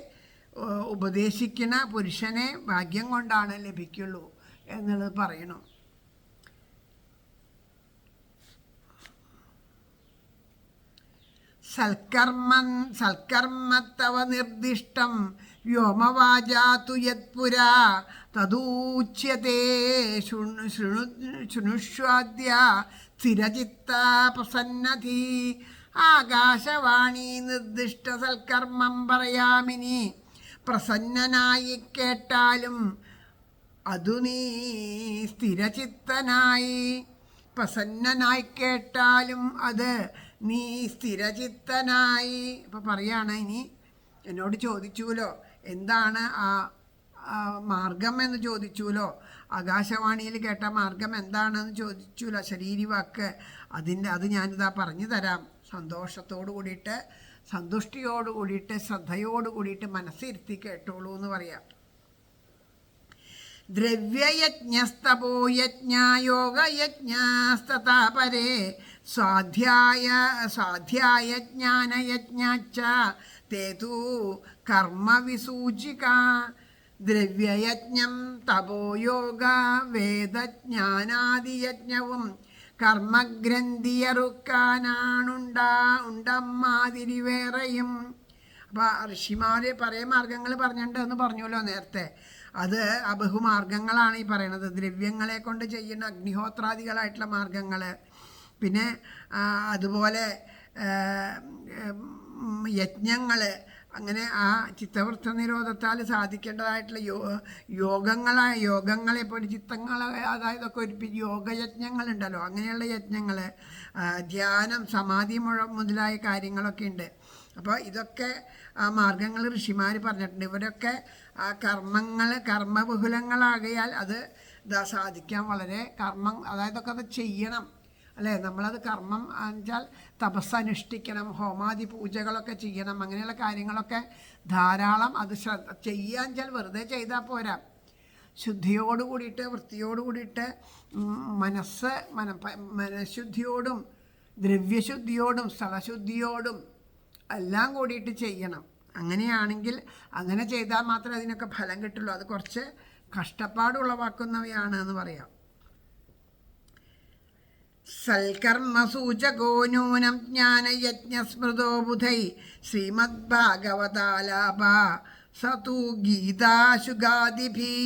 ഉപദേശിക്കുന്ന പുരുഷനെ ഭാഗ്യം കൊണ്ടാണ് ലഭിക്കുള്ളൂ എന്നുള്ളത് പറയണു. സൽക്കർമ്മത്തവ നിർദ്ദിഷ്ടം വ്യോമവാചാതു യത്പുരാ തദൂച്യത്തെ ശൃണുഷ്വാദ്യ സ്ഥിരചിത്ത പ്രസന്നധി. ആകാശവാണി നിർദ്ദിഷ്ട സൽക്കർമ്മം പറയാമിനി പ്രസന്നനായി കേട്ടാലും അതു നീ സ്ഥിരചിത്തനായി. പ്രസന്നനായി കേട്ടാലും അത് നീ സ്ഥിരചിത്തനായി. ഇപ്പം പറയാണ്, ഇനി എന്നോട് ചോദിച്ചുല്ലോ എന്താണ് ആ മാർഗം എന്ന് ചോദിച്ചുല്ലോ, ആകാശവാണിയിൽ കേട്ട മാർഗം എന്താണെന്ന് ചോദിച്ചുല്ലോ, ശരീരി വാക്ക്. അത് ഞാനിതാ പറഞ്ഞു തരാം. സന്തോഷത്തോടു കൂടിയിട്ട്, സന്തുഷ്ടിയോട് കൂടിയിട്ട്, ശ്രദ്ധയോട് കൂടിയിട്ട് മനസ്സിരുത്തി കേട്ടോളൂ എന്ന് പറയാം. ദ്രവ്യയജ്ഞസ്തപോയജ്ഞയോഗയജ്ഞസ്തതാപരേ സ്വാധ്യായജ്ഞാനയജ്ഞാച്ച തേതു കർമ്മവിസൂചിക. ദ്രവ്യയജ്ഞം തപോയോഗ വേദജ്ഞാനാദിയജ്ഞവും കർമ്മഗ്രന്ഥിയറുക്കാനാണുണ്ടമ്മാതിരി വേറെയും. അപ്പോൾ ഋഷിമാർ പല മാർഗങ്ങൾ പറഞ്ഞിട്ടുണ്ടെന്ന് പറഞ്ഞല്ലോ നേരത്തെ. അത് ആ ബഹുമാർഗങ്ങളാണ് ഈ പറയണത്. ദ്രവ്യങ്ങളെ കൊണ്ട് ചെയ്യുന്ന അഗ്നിഹോത്രാദികളായിട്ടുള്ള മാർഗങ്ങൾ, പിന്നെ അതുപോലെ അങ്ങനെ ആ ചിത്തവൃത്ത നിരോധത്താൽ സാധിക്കേണ്ടതായിട്ടുള്ള യോഗങ്ങളെ പോലെ അതായതൊക്കെ ഒരു യോഗയജ്ഞങ്ങളുണ്ടല്ലോ, അങ്ങനെയുള്ള യജ്ഞങ്ങൾ, ധ്യാനം, സമാധി മുതലായ കാര്യങ്ങളൊക്കെ ഉണ്ട്. അപ്പോൾ ഇതൊക്കെ ആ മാർഗങ്ങൾ ഋഷിമാർ പറഞ്ഞിട്ടുണ്ട്. ഇവരൊക്കെ ആ കർമ്മബഹുലങ്ങളാകയാൽ അത് സാധിക്കാൻ വളരെ അതായതൊക്കെ അത് ചെയ്യണം അല്ലേ. നമ്മളത് കർമ്മം എന്നുവെച്ചാൽ തപസ്സനുഷ്ഠിക്കണം, ഹോമാദി പൂജകളൊക്കെ ചെയ്യണം, അങ്ങനെയുള്ള കാര്യങ്ങളൊക്കെ ധാരാളം. അത് ചെയ്യാൻ വെച്ചാൽ വെറുതെ ചെയ്താൽ പോരാ. ശുദ്ധിയോട് കൂടിയിട്ട്, വൃത്തിയോട് കൂടിയിട്ട്, മനഃശുദ്ധിയോടും ദ്രവ്യശുദ്ധിയോടും സ്ഥലശുദ്ധിയോടും എല്ലാം കൂടിയിട്ട് ചെയ്യണം. അങ്ങനെയാണെങ്കിൽ അങ്ങനെ ചെയ്താൽ മാത്രമേ അതിനൊക്കെ ഫലം കിട്ടുള്ളൂ. അത് കുറച്ച് കഷ്ടപ്പാടുളവാക്കുന്നവയാണ് എന്ന് പറയാം. സൽക്കർമ്മസൂചകോ നൂനം ജ്ഞാനയജ്ഞസ്മൃതോ ബുധൈ ശ്രീമദ്ഭാഗവതാലാപ സതു ഗീതാശുഗാദിഭി.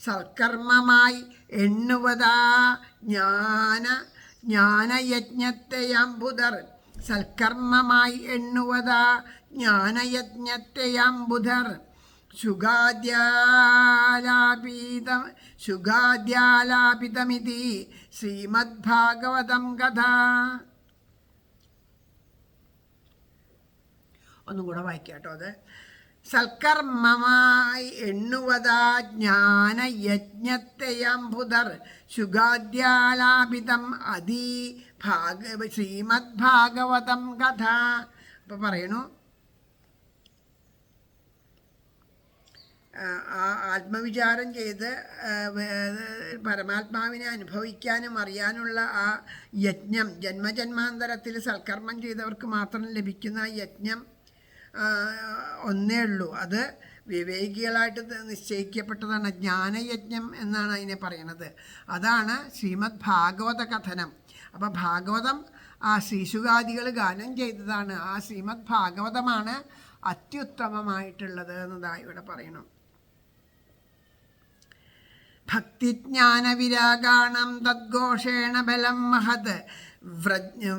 സൽക്കർമ്മമായി എണ്ണുവതാ ജ്ഞാനയജ്ഞത്തെയംബുധർ. സൽക്കർമ്മമായി എണ്ണുവതാ ജ്ഞാനയജ്ഞത്തെയംബുധർ. ശുഗാദ്യാലാപിതമിതി ശ്രീമദ്ഭാഗവതം കഥ. ഒന്നും കൂടെ വായിക്കാട്ടോ. അത് സൽക്കർമ്മമായി എണ്ണുവതാ ജ്ഞാനയജ്ഞത്തെയംബുധർ. ശുഗാദ്യാലാപിതം ശ്രീമദ്ഭാഗവതം കഥ. അപ്പോൾ പറയണു, ആത്മവിചാരം ചെയ്ത് പരമാത്മാവിനെ അനുഭവിക്കാനും അറിയാനുള്ള ആ യജ്ഞം, ജന്മജന്മാന്തരത്തിൽ സൽക്കർമ്മം ചെയ്തവർക്ക് മാത്രം ലഭിക്കുന്ന യജ്ഞം ഒന്നേ ഉള്ളൂ. അത് വിവേകികളായിട്ട് നിശ്ചയിക്കപ്പെട്ടതാണ്. ജ്ഞാനയജ്ഞം എന്നാണ് അതിനെ പറയണത്. അതാണ് ശ്രീമദ് ഭാഗവത കഥനം. അപ്പോൾ ഭാഗവതം ആ ശ്രീശുകാദികൾ ഗാനം ചെയ്തതാണ്. ആ ശ്രീമദ് ഭാഗവതമാണ് അത്യുത്തമമായിട്ടുള്ളത് എന്നതായി ഇവിടെ പറയണം. ഭക്തിജ്ഞാനവിരാഗാണം തദ്ഘോഷേണ ബലം മഹത്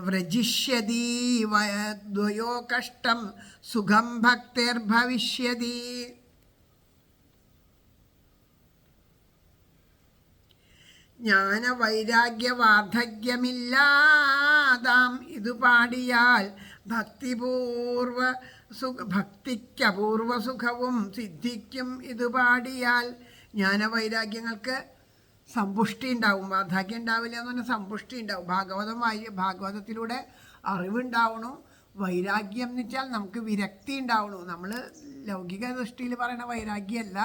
വ്രജിഷ്യതി ദ്വയോ കഷ്ടം സുഖം ഭക്തിർഭവിഷ്യതി. ജ്ഞാന വൈരാഗ്യ വാർദ്ധക്യമില്ലാതാം ഇതു പാടിയാൽ ഭക്തിക്കപൂർവ സുഖവും സിദ്ധിക്കും ഇതു പാടിയാൽ. ജ്ഞാനവൈരാഗ്യങ്ങൾക്ക് സമ്പുഷ്ടി ഉണ്ടാവും, വാർദ്ധക്യം ഉണ്ടാവില്ല എന്ന് പറഞ്ഞാൽ സമ്പുഷ്ടി ഉണ്ടാവും. ഭാഗവതത്തിലൂടെ അറിവുണ്ടാവണു. വൈരാഗ്യം എന്ന് വെച്ചാൽ നമുക്ക് വിരക്തി ഉണ്ടാവണു. നമ്മൾ ലൗകിക ദൃഷ്ടിയിൽ പറയുന്ന വൈരാഗ്യമല്ല,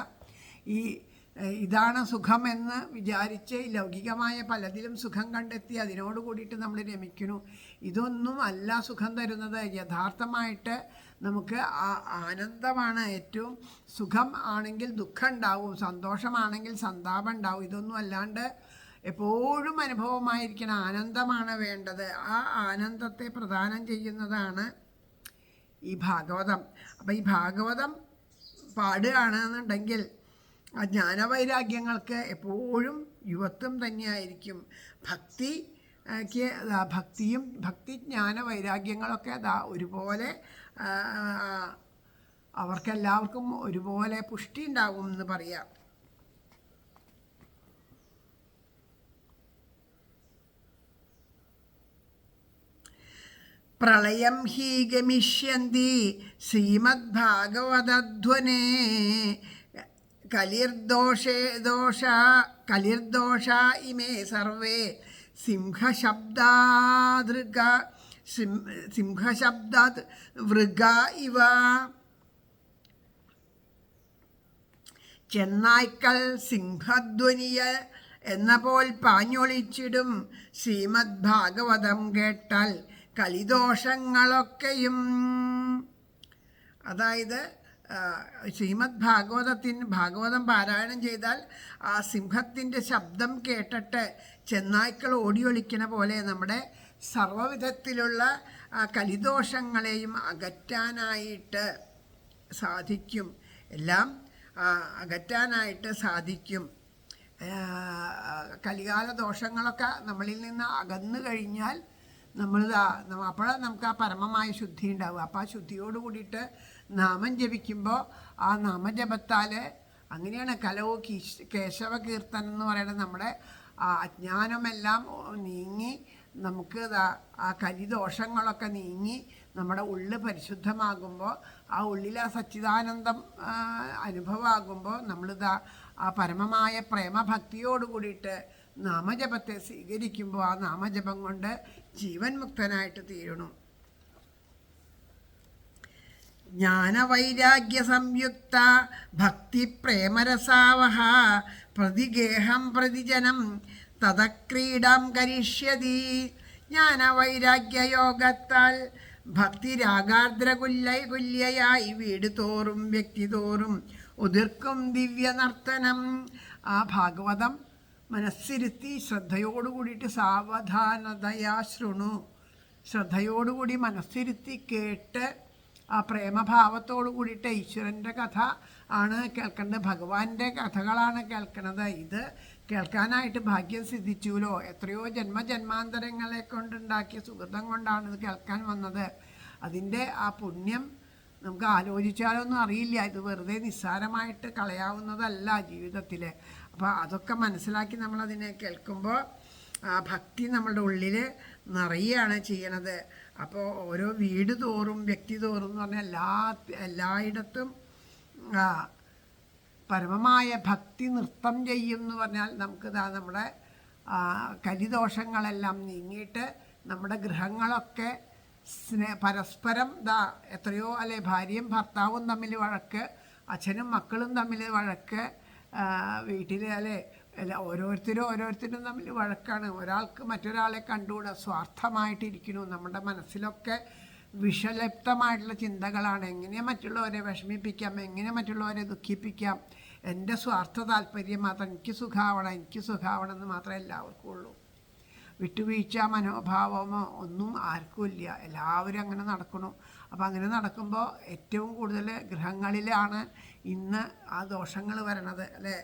ഇതാണ് സുഖം എന്ന് വിചാരിച്ച് ലൗകികമായ പലതിലും സുഖം കണ്ടെത്തി അതിനോട് കൂടിയിട്ട് നമ്മൾ രമിക്കുന്നു. ഇതൊന്നും അല്ല സുഖം തരുന്നത്. യഥാർത്ഥമായിട്ട് നമുക്ക് ആനന്ദമാണ് ഏറ്റവും. സുഖം ആണെങ്കിൽ ദുഃഖം ഉണ്ടാവും, സന്തോഷമാണെങ്കിൽ സന്താപം ഉണ്ടാവും. ഇതൊന്നും അല്ലാണ്ട് എപ്പോഴും അനുഭവമായിരിക്കുന്ന ആനന്ദമാണ് വേണ്ടത്. ആ ആനന്ദത്തെ പ്രദാനം ചെയ്യുന്നതാണ് ഈ ഭാഗവതം. അപ്പം ഈ ഭാഗവതം പാടുകയാണെന്നുണ്ടെങ്കിൽ ആ ജ്ഞാനവൈരാഗ്യങ്ങൾക്ക് എപ്പോഴും യുവത്വം തന്നെയായിരിക്കും. ഭക്തിയും ഭക്തിജ്ഞാന വൈരാഗ്യങ്ങളൊക്കെ ഒരുപോലെ അവർക്കെല്ലാവർക്കും ഒരുപോലെ പുഷ്ടി ഉണ്ടാകും എന്ന് പറയാം. പ്രളയം ഹി ഗമിഷ്യന്തി ശ്രീമദ്ഭാഗവതധ്വനേ കലിർദോഷ ഇമേ സർവേ സിംഹശബ്ദാത് വൃഗ ഇവ. ചെന്നായ്ക്കൾ സിംഹധ്വനിയ എന്ന പോൽ പാഞ്ഞൊളിച്ചിടും ശ്രീമദ് ഭാഗവതം കേട്ടാൽ കലിദോഷങ്ങളൊക്കെയും. അതായത് ശ്രീമദ് ഭാഗവതം പാരായണം ചെയ്താൽ ആ സിംഹത്തിൻ്റെ ശബ്ദം കേട്ടിട്ട് ചെന്നായ്ക്കൾ ഓടിയൊളിക്കണ പോലെ നമ്മുടെ സർവ്വവിധത്തിലുള്ള കലിദോഷങ്ങളെയും അകറ്റാനായിട്ട് സാധിക്കും. എല്ലാം അകറ്റാനായിട്ട് സാധിക്കും. കലികാല ദോഷങ്ങളൊക്കെ നമ്മളിൽ നിന്ന് അകന്നു കഴിഞ്ഞാൽ അപ്പോഴാണ് നമുക്ക് ആ പരമമായ ശുദ്ധി ഉണ്ടാവുക. അപ്പോൾ ആ ശുദ്ധിയോട് കൂടിയിട്ട് നാമം ജപിക്കുമ്പോൾ ആ നാമജപത്താൽ അങ്ങനെയാണ് കലോ കേശവ കീർത്തനം എന്ന് പറയുന്നത്. നമ്മുടെ അജ്ഞാനമെല്ലാം നീങ്ങി നമുക്ക് ആ കലിദോഷങ്ങളൊക്കെ നീങ്ങി നമ്മുടെ ഉള്ള് പരിശുദ്ധമാകുമ്പോൾ ആ ഉള്ളിൽ ആ സച്ചിദാനന്ദം അനുഭവമാകുമ്പോൾ ആ പരമമായ പ്രേമഭക്തിയോട് കൂടിയിട്ട് നാമജപത്തെ സ്വീകരിക്കുമ്പോൾ ആ നാമജപം കൊണ്ട് ജീവൻ മുക്തനായിട്ട് തീരണു. ജ്ഞാനവൈരാഗ്യ സംയുക്ത ഭക്തി പ്രേമരസാവഹ പ്രതിഗേഹം പ്രതിജനം തതക്രീഡാം കരിഷ്യതി. ജ്ഞാനവൈരാഗ്യയോഗത്താൽ ഭക്തി രാഗാർദ്രകുല്യയായി വീട് തോറും വ്യക്തി തോറും ഉതിർക്കും ദിവ്യനർത്തനം. ആ ഭാഗവതം മനസ്സിരുത്തി ശ്രദ്ധയോടുകൂടിയിട്ട് സാവധാനതയാ ശൃണു. ശ്രദ്ധയോടുകൂടി മനസ്സിരുത്തി കേട്ട് ആ പ്രേമഭാവത്തോടു കൂടിയിട്ട് ഈശ്വരൻ്റെ കഥ ആണ് കേൾക്കേണ്ടത്, ഭഗവാന്റെ കഥകളാണ് കേൾക്കുന്നത്. ഇത് കേൾക്കാനായിട്ട് ഭാഗ്യം സിദ്ധിച്ചുല്ലോ. എത്രയോ ജന്മജന്മാന്തരങ്ങളെ കൊണ്ടുണ്ടാക്കിയ സുഹൃതം കൊണ്ടാണ് ഇത് കേൾക്കാൻ വന്നത്. അതിൻ്റെ ആ പുണ്യം നമുക്ക് ആലോചിച്ചാലൊന്നും അറിയില്ല. ഇത് വെറുതെ നിസ്സാരമായിട്ട് കളയാവുന്നതല്ല ജീവിതത്തിൽ. അപ്പോൾ അതൊക്കെ മനസ്സിലാക്കി നമ്മളതിനെ കേൾക്കുമ്പോൾ ആ ഭക്തി നമ്മളുടെ ഉള്ളിൽ നിറയുകയാണ് ചെയ്യണത്. അപ്പോൾ ഓരോ വീട് തോറും വ്യക്തി തോറും എന്ന് പറഞ്ഞാൽ എല്ലായിടത്തും പരമമായ ഭക്തി നൃത്തം ചെയ്യും എന്ന് പറഞ്ഞാൽ നമുക്ക് നമ്മുടെ കലിദോഷങ്ങളെല്ലാം നീങ്ങിയിട്ട് നമ്മുടെ ഗൃഹങ്ങളൊക്കെ പരസ്പരം എത്രയോ അല്ലെ ഭാര്യയും ഭർത്താവും തമ്മിൽ വഴക്ക്, അച്ഛനും മക്കളും തമ്മിൽ വഴക്ക്, വീട്ടിൽ അല്ലെ ഓരോരുത്തരും തമ്മിൽ വഴക്കാണ്. ഒരാൾക്ക് മറ്റൊരാളെ കണ്ടുകൂടാ, സ്വാർത്ഥമായിട്ടിരിക്കുന്നു. നമ്മുടെ മനസ്സിലൊക്കെ വിഷലിപ്തമായിട്ടുള്ള ചിന്തകളാണ്. എങ്ങനെ മറ്റുള്ളവരെ വിഷമിപ്പിക്കാം, എങ്ങനെ മറ്റുള്ളവരെ ദുഃഖിപ്പിക്കാം, എൻ്റെ സ്വാർത്ഥ താല്പര്യം മാത്രം, എനിക്ക് സുഖാവണം എന്ന് മാത്രമേ എല്ലാവർക്കും ഉള്ളൂ. വിട്ടുവീഴ്ച മനോഭാവമോ ഒന്നും ആർക്കും ഇല്ല. എല്ലാവരും അങ്ങനെ നടക്കണം. അപ്പോൾ അങ്ങനെ നടക്കുമ്പോൾ ഏറ്റവും കൂടുതൽ ഗൃഹങ്ങളിലാണ് ഇന്ന് ആ ദോഷങ്ങൾ വരണത് അല്ലേ.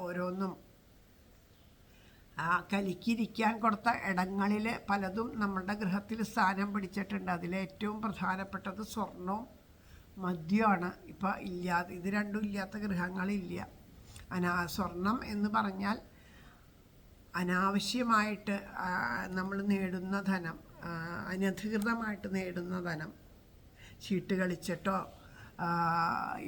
ഓരോന്നും കലിക്കിരിക്കാൻ കൊടുത്ത ഇടങ്ങളിൽ പലതും നമ്മളുടെ ഗൃഹത്തിൽ സ്ഥാനം പിടിച്ചിട്ടുണ്ട്. അതിലേറ്റവും പ്രധാനപ്പെട്ടത് സ്വർണവും മദ്യമാണ്. ഇപ്പം ഇത് രണ്ടും ഇല്ലാത്ത ഗൃഹങ്ങളില്ല. സ്വർണം എന്ന് പറഞ്ഞാൽ അനാവശ്യമായിട്ട് നമ്മൾ നേടുന്ന ധനം, അനധികൃതമായിട്ട് നേടുന്ന ധനം ചീട്ട് കളിച്ചിട്ടോ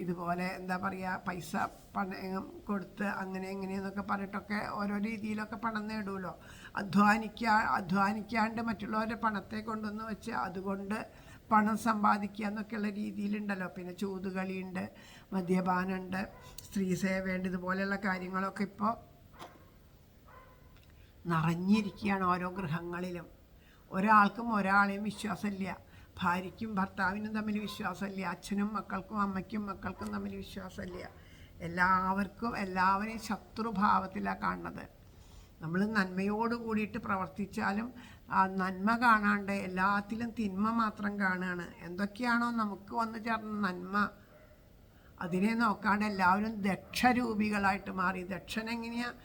ഇതുപോലെ എന്താ പറയുക പൈസ പണം കൊടുത്ത് അങ്ങനെ എങ്ങനെയെന്നൊക്കെ പറഞ്ഞിട്ടൊക്കെ ഓരോ രീതിയിലൊക്കെ പണം നേടുമല്ലോ. അധ്വാനിക്കാണ്ട് മറ്റുള്ളവരുടെ പണത്തെ കൊണ്ടുവന്ന് വെച്ച് അതുകൊണ്ട് പണം സമ്പാദിക്കുക എന്നൊക്കെയുള്ള രീതിയിലുണ്ടല്ലോ. പിന്നെ ചൂതുകളിയുണ്ട്, മദ്യപാനമുണ്ട്, സ്ത്രീ സേവയുണ്ട്, ഇതുപോലെയുള്ള കാര്യങ്ങളൊക്കെ ഇപ്പോൾ നിറഞ്ഞിരിക്കുകയാണ് ഓരോ ഗൃഹങ്ങളിലും. ഒരാൾക്കും ഒരാളെയും വിശ്വാസമില്ല, ഭാര്യയ്ക്കും ഭർത്താവിനും തമ്മിൽ വിശ്വാസമില്ല, അച്ഛനും മക്കൾക്കും അമ്മയ്ക്കും മക്കൾക്കും തമ്മിൽ വിശ്വാസമില്ല. എല്ലാവരെയും ശത്രുഭാവത്തിലാണ് കാണുന്നത്. നമ്മൾ നന്മയോട് കൂടിയിട്ട് പ്രവർത്തിച്ചാലും ആ നന്മ കാണാണ്ട് എല്ലാത്തിലും തിന്മ മാത്രം കാണുകയാണ്. എന്തൊക്കെയാണോ നമുക്ക് വന്നു ചേർന്ന നന്മ അതിനെ നോക്കാണ്ട് എല്ലാവരും ദക്ഷരൂപികളായിട്ട് മാറി. ദക്ഷൻ എങ്ങനെയാണ്,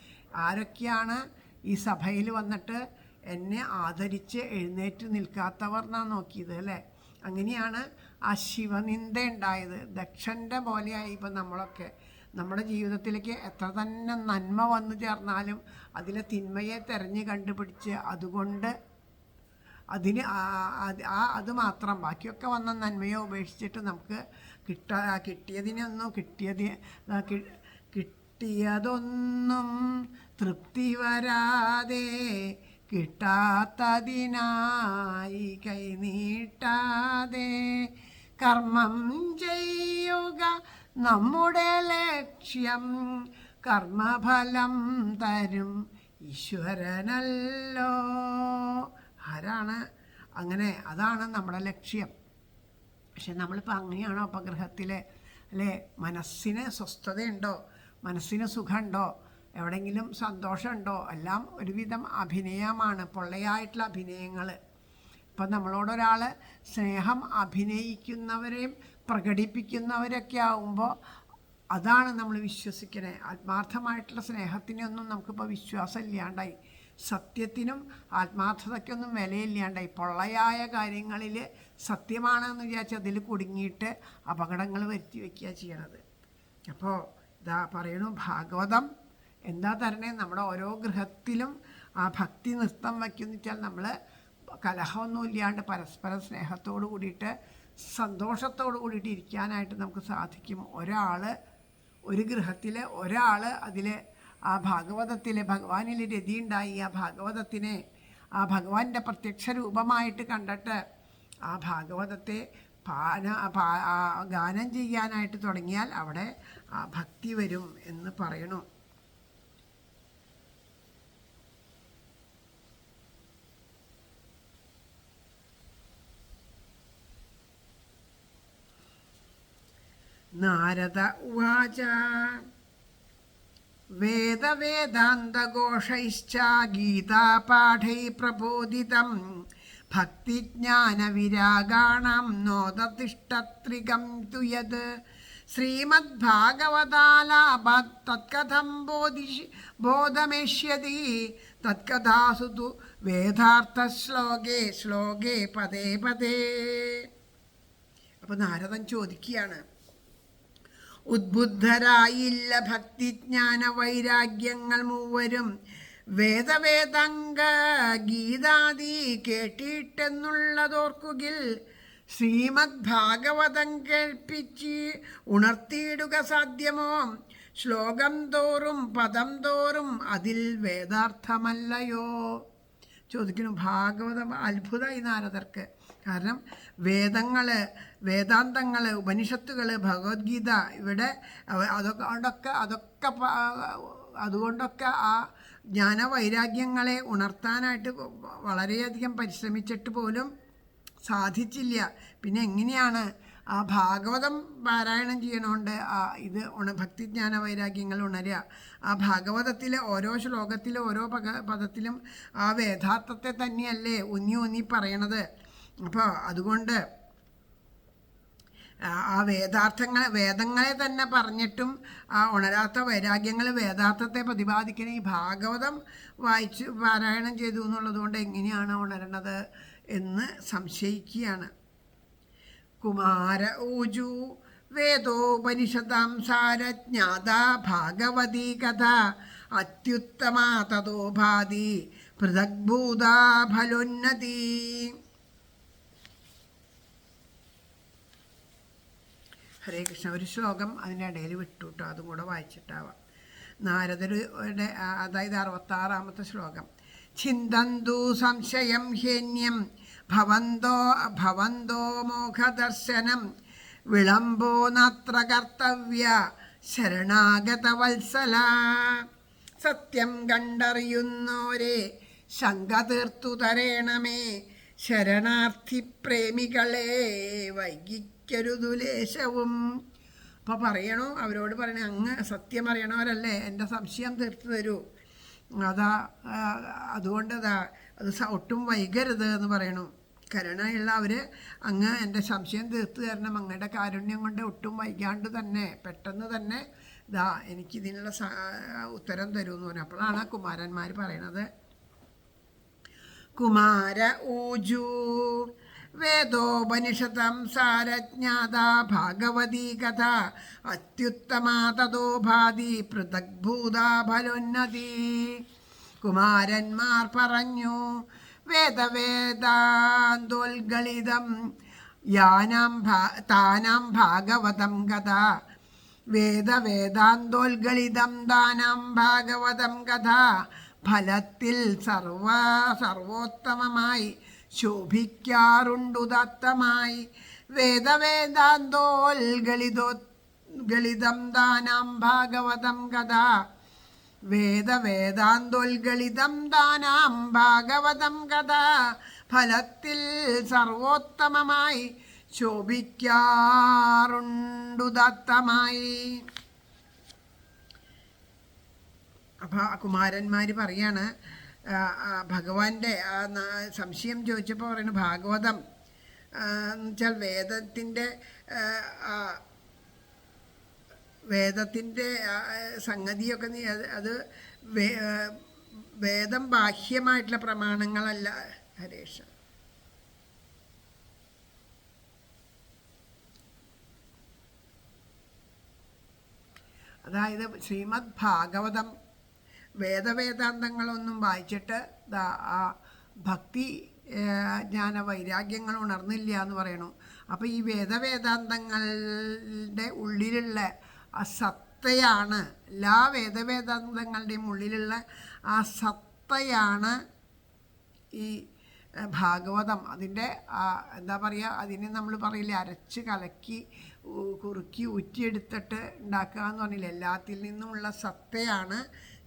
ആരൊക്കെയാണ് ഈ സഭയിൽ വന്നിട്ട് എന്നെ ആദരിച്ച് എഴുന്നേറ്റ് നിൽക്കാത്തവർ എന്നാണ് നോക്കിയത് അല്ലേ. അങ്ങനെയാണ് ആ ശിവനിന്ദ ഉണ്ടായത്. ദക്ഷൻ്റെ പോലെയായി ഇപ്പം നമ്മളൊക്കെ. നമ്മുടെ ജീവിതത്തിലേക്ക് എത്ര തന്നെ നന്മ വന്നു ചേർന്നാലും അതിലെ തിന്മയെ തിരഞ്ഞ് കണ്ടുപിടിച്ച് അതുകൊണ്ട് അത് മാത്രം ബാക്കിയൊക്കെ വന്ന നന്മയെ ഉപേക്ഷിച്ചിട്ട് നമുക്ക് കിട്ടിയതൊന്നും തൃപ്തി വരാതെ കിട്ടാത്തതിനായി കൈനീട്ടാതെ കർമ്മം ചെയ്യുക നമ്മുടെ ലക്ഷ്യം, കർമ്മഫലം തരും ഈശ്വരനല്ലോ. ആരാണ് അങ്ങനെ? അതാണ് നമ്മുടെ ലക്ഷ്യം. പക്ഷെ നമ്മളിപ്പോൾ അങ്ങനെയാണോ അപഗ്രഹത്തിൽ അല്ലേ? മനസ്സിന് സ്വസ്ഥതയുണ്ടോ? മനസ്സിന് സുഖമുണ്ടോ? എവിടെയെങ്കിലും സന്തോഷമുണ്ടോ? എല്ലാം ഒരുവിധം അഭിനയമാണ്, പൊള്ളയായിട്ടുള്ള അഭിനയങ്ങൾ. ഇപ്പം നമ്മളോടൊരാൾ സ്നേഹം അഭിനയിക്കുന്നവരെയും പ്രകടിപ്പിക്കുന്നവരൊക്കെ ആവുമ്പോൾ അതാണ് നമ്മൾ വിശ്വസിക്കണേ. ആത്മാർത്ഥമായിട്ടുള്ള സ്നേഹത്തിനൊന്നും നമുക്കിപ്പോൾ വിശ്വാസം ഇല്ലാണ്ടായി. സത്യത്തിനും ആത്മാർത്ഥതയ്ക്കൊന്നും വിലയില്ലാണ്ടായി. പൊള്ളയായ കാര്യങ്ങളിൽ സത്യമാണെന്ന് വിചാരിച്ച് അതിൽ കുടുങ്ങിയിട്ട് അപകടങ്ങൾ വരുത്തി വയ്ക്കുക ചെയ്യണത്. അപ്പോൾ ഇതാ പറയണു ഭാഗവതം എന്താ തരണേ? നമ്മുടെ ഓരോ ഗൃഹത്തിലും ആ ഭക്തി നൃത്തം വയ്ക്കുമെന്ന് വെച്ചാൽ നമ്മൾ കലഹമൊന്നും ഇല്ലാണ്ട് പരസ്പരം സ്നേഹത്തോടു കൂടിയിട്ട് സന്തോഷത്തോടു കൂടിയിട്ട് ഇരിക്കാനായിട്ട് നമുക്ക് സാധിക്കും. ഒരു ഗൃഹത്തിൽ ഒരാൾ അതിൽ ആ ഭാഗവതത്തിൽ ഭഗവാനിൽ രതിയുണ്ടായി ആ ഭാഗവതത്തിനെ ആ ഭഗവാന്റെ പ്രത്യക്ഷ രൂപമായിട്ട് കണ്ടിട്ട് ആ ഭാഗവതത്തെ ഗാനം ചെയ്യാനായിട്ട് തുടങ്ങിയാൽ അവിടെ ആ ഭക്തി വരും എന്ന് പറയണു. നാരദ ഉവാച വേദവേദാന്തഘോഷൈശ്ച ഗീതാപാഠൈ പ്രബോധിതം ഭക്തിജ്ഞാനവിരാഗാണം നോദതിഷ്ഠത്രികം തു യത് ശ്രീമദ്ഭാഗവതാലാഭാത് തത്കഥം ബോധമേഷ്യതി തത്കഥാസു തു വേദാർത്ഥശ്ലോകേ ശ്ലോകേ പദേ പദേ. അപ്പോൾ നാരദൻ ചോദിക്കുകയാണ്, ഉദ്ബുദ്ധരായില്ല ഭക്തിജ്ഞാന വൈരാഗ്യങ്ങൾ മൂവരും വേദവേദാംഗ ഗീതാദി കേട്ടിട്ടെന്നുള്ളതോർക്കുകിൽ ശ്രീമദ് ഭാഗവതം കേൾപ്പിച്ച് ഉണർത്തിയിടുക സാധ്യമോ? ശ്ലോകം തോറും പദം തോറും അതിൽ വേദാർത്ഥമല്ലയോ? ചോദിക്കുന്നു. ഭാഗവതം അത്ഭുതമായി നാരദർക്ക്. കാരണം വേദാന്തങ്ങൾ, ഉപനിഷത്തുകൾ, ഭഗവത്ഗീത ഇവിടെ അതുകൊണ്ടൊക്കെ ആ ജ്ഞാനവൈരാഗ്യങ്ങളെ ഉണർത്താനായിട്ട് വളരെയധികം പരിശ്രമിച്ചിട്ട് പോലും സാധിച്ചില്ല. പിന്നെ എങ്ങനെയാണ് ആ ഭാഗവതം പാരായണം ചെയ്യണോണ്ട് ഇത് ഭക്തിജ്ഞാന വൈരാഗ്യങ്ങൾ ഉണരുക? ആ ഭാഗവതത്തിലെ ഓരോ ശ്ലോകത്തിലും ഓരോ പദത്തിലും ആ വേദാർത്ഥത്തെ തന്നെയല്ലേ ഊന്നി പറയണത്. അപ്പോൾ അതുകൊണ്ട് ആ വേദങ്ങളെ തന്നെ പറഞ്ഞിട്ടും ആ ഉണരാത്ത വൈരാഗ്യങ്ങൾ വേദാർത്ഥത്തെ പ്രതിപാദിക്കുന്ന ഈ ഭാഗവതം വായിച്ച് പാരായണം ചെയ്തു എന്നുള്ളത് കൊണ്ട് എങ്ങനെയാണ് ഉണരണത് എന്ന് സംശയിക്കുകയാണ്. കുമാര ഊജു വേദോപനിഷതാം സാരജ്ഞാത ഭാഗവതീ കഥ അത്യുത്തമാ തതോ ഭാതി പൃഥഗ്ഭൂതാ ഫലോന്നതി. ഹരേ കൃഷ്ണ. ഒരു ശ്ലോകം അതിൻ്റെ ഇടയിൽ വിട്ടു കേട്ടോ, അതും കൂടെ വായിച്ചിട്ടാവാം. നാരദരുടെ, അതായത് 66-ാമത്തെ ശ്ലോകം. ചിന്തന്തു സംശയം ഹേന്യം ഭവന്തോ മോഹദർശനം വിളംബോ നത്ര കർത്തവ്യ ശരണാഗതവത്സല. സത്യം കണ്ടറിയുന്നോരെ ശങ്ക തീർത്തു തരേണമേ, ശരണാർത്ഥി പ്രേമികളെ വൈകിക്കരുതു ലേശവും. അപ്പോൾ പറയണു, അവരോട് പറയണേ, അങ്ങ് സത്യം അറിയണവരല്ലേ, എൻ്റെ സംശയം തീർത്തു തരൂ. അതുകൊണ്ട് അത് ഒട്ടും വൈകരുത് എന്ന് പറയണു. കരുണയുള്ള അവർ അങ്ങ് എൻ്റെ സംശയം തീർത്തു തരണം, അങ്ങയുടെ കാരുണ്യം കൊണ്ട് ഒട്ടും വൈകാണ്ട് തന്നെ പെട്ടെന്ന് തന്നെ എനിക്കിതിനുള്ള ഉത്തരം തരുമെന്ന് പറഞ്ഞു. അപ്പോഴാണ് കുമാരന്മാർ പറയണത്. കുമാര ഊജു വേദോപനിഷതം സാരജ്ഞാത ഭാഗവതീ കഥ അത്യുത്തമാ തതോ ഭാതി പൃഥഗ്ഭൂതാ ഫലോന്നതി. കുമാരന്മാർ പറഞ്ഞു, വേദവേദാന്തോൽഗളിതം താനാം ഭാഗവതം കഥ. വേദവേദാന്തോൽഗളിതം താനാം ഭാഗവതം കഥ ഫലത്തിൽ സർവോത്തമമായി ശോഭിക്കാറുണ്ടു ദത്തമായി. വേദവേദാന്തോൽഗളിതം താനാം ഭാഗവതം കഥ. വേദവേദാന്തോൽഗളിതം താനാം ഭാഗവതം കഥ ഫലത്തിൽ സർവോത്തമമായി ശോഭിക്കാറുണ്ടു ദത്തമായി. അപ്പം കുമാരന്മാർ പറയാണ്, ഭഗവാന്റെ സംശയം ചോദിച്ചപ്പോൾ പറയുന്നത് ഭാഗവതം എന്നുവെച്ചാൽ വേദത്തിൻ്റെ സംഗതിയൊക്കെ അത് വേദം ബാഹ്യമായിട്ടുള്ള പ്രമാണങ്ങളല്ല ഹരേഷ. അതായത് ശ്രീമദ് ഭാഗവതം വേദവേദാന്തങ്ങളൊന്നും വായിച്ചിട്ട് ആ ഭക്തി ജ്ഞാന വൈരാഗ്യങ്ങൾ ഉണർന്നില്ല എന്ന് പറയണു. അപ്പോൾ ഈ വേദവേദാന്തങ്ങളുടെ ഉള്ളിലുള്ള ആ സത്തയാണ്, എല്ലാ വേദവേദാന്തങ്ങളുടെയും ഉള്ളിലുള്ള ആ സത്തയാണ് ഈ ഭാഗവതം. അതിൻ്റെ എന്താ പറയുക, അതിന് നമ്മൾ പറയില്ലേ, അരച്ച് കലക്കി കുറുക്കി ഊറ്റിയെടുത്തിട്ട് ഉണ്ടാക്കുക എന്ന് പറഞ്ഞില്ല. എല്ലാത്തിൽ നിന്നുമുള്ള സത്തയാണ്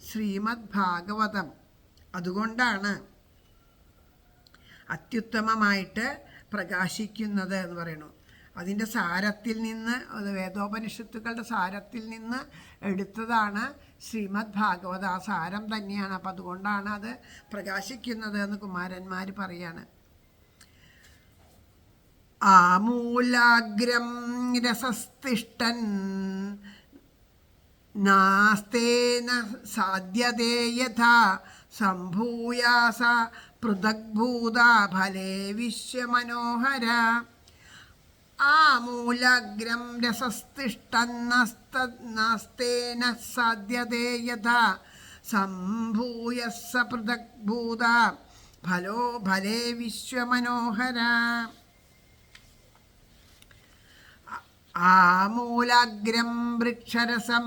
ശ്രീമദ് ഭാഗവതം. അതുകൊണ്ടാണ് അത്യുത്തമമായിട്ട് പ്രകാശിക്കുന്നത് എന്ന് പറയുന്നു. അതിൻ്റെ സാരത്തിൽ നിന്ന്, വേദോപനിഷത്തുക്കളുടെ സാരത്തിൽ നിന്ന് എടുത്തതാണ് ശ്രീമദ് ഭാഗവത. ആ സാരം തന്നെയാണ്. അപ്പം അതുകൊണ്ടാണ് അത് പ്രകാശിക്കുന്നത് എന്ന് കുമാരന്മാർ പറയാണ്. ആമൂലാഗ്രം രസസ്തിഷ്ടൻ നാസ്തേന സാധ്യതേ യഥാ സംഭൂയാസ പൃഥഗ്ഭൂത ഫലേ വിശ്വമനോഹര. ആമൂലാഗ്രം രസസ്തിഷ്ടൻ നാസ്തേന സാധ്യതേ യഥാ സംഭൂയസ പൃഥഗ്ഭൂത ഫലേ വിശ്വമനോഹര. ആമൂലാഗ്രം വൃക്ഷരസം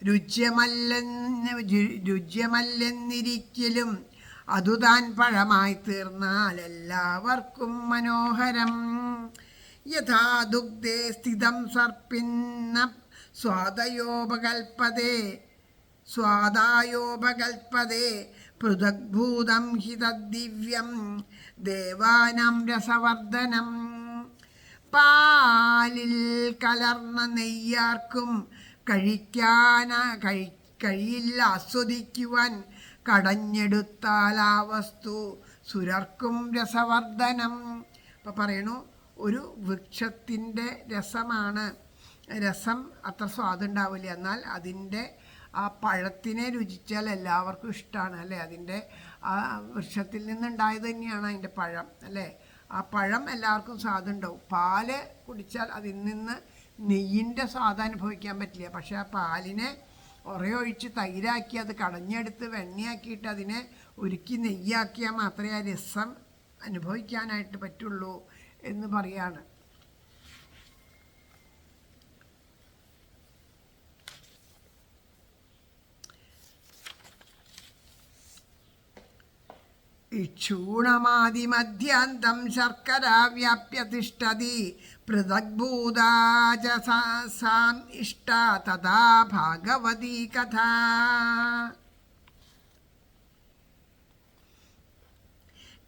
രുച്യമല്ലെന്നിരിക്കലും അതുതാൻ പഴമായി തീർന്നാൽ എല്ലാവർക്കും മനോഹരം. യഥാ ദുഗ്ധേ സ്ഥിതം സർപ്പിന്ന സ്വാദായോപകൽപ്പതേ പൃഥഗ്ഭൂതം ഹി തദ്ദിവ്യം ദേവാനാം രസവർദ്ധനം. പാലിൽ കലർന്ന നെയ്യാർക്കും കഴിയില്ല ആസ്വദിക്കുവാൻ, കടഞ്ഞെടുത്താൽ ആ വസ്തു സുരർക്കും രസവർദ്ധനം. അപ്പം പറയണു, ഒരു വൃക്ഷത്തിൻ്റെ രസം അത്ര സ്വാദുണ്ടാവില്ല, എന്നാൽ അതിൻ്റെ ആ പഴത്തിനെ രുചിച്ചാൽ എല്ലാവർക്കും ഇഷ്ടമാണ് അല്ലേ. അതിൻ്റെ ആ വൃക്ഷത്തിൽ നിന്നുണ്ടായത് തന്നെയാണ് അതിൻ്റെ പഴം അല്ലേ. ആ പഴം എല്ലാവർക്കും സ്വാദുണ്ടാവും. പാല് കുടിച്ചാൽ അതിൽ നിന്ന് നെയ്യിൻ്റെ സ്വാദ് അനുഭവിക്കാൻ പറ്റില്ല. പക്ഷേ ആ പാലിനെ ഉറയൊഴിച്ച് തൈരാക്കി അത് കടഞ്ഞെടുത്ത് വെണ്ണയാക്കിയിട്ട് അതിനെ ഉരുക്കി നെയ്യാക്കിയാൽ മാത്രമേ ആ രസം അനുഭവിക്കാനായിട്ട് പറ്റുള്ളൂ എന്ന് പറയാണ്. ഇക്ഷൂണമാദിമധ്യാന്തം ശർക്കര വ്യാപ്യ തിഷ്ഠതി പൃഥഗ്ഭൂതാചസാം ഇഷ്ട തഥാ ഭാഗവതി കഥ.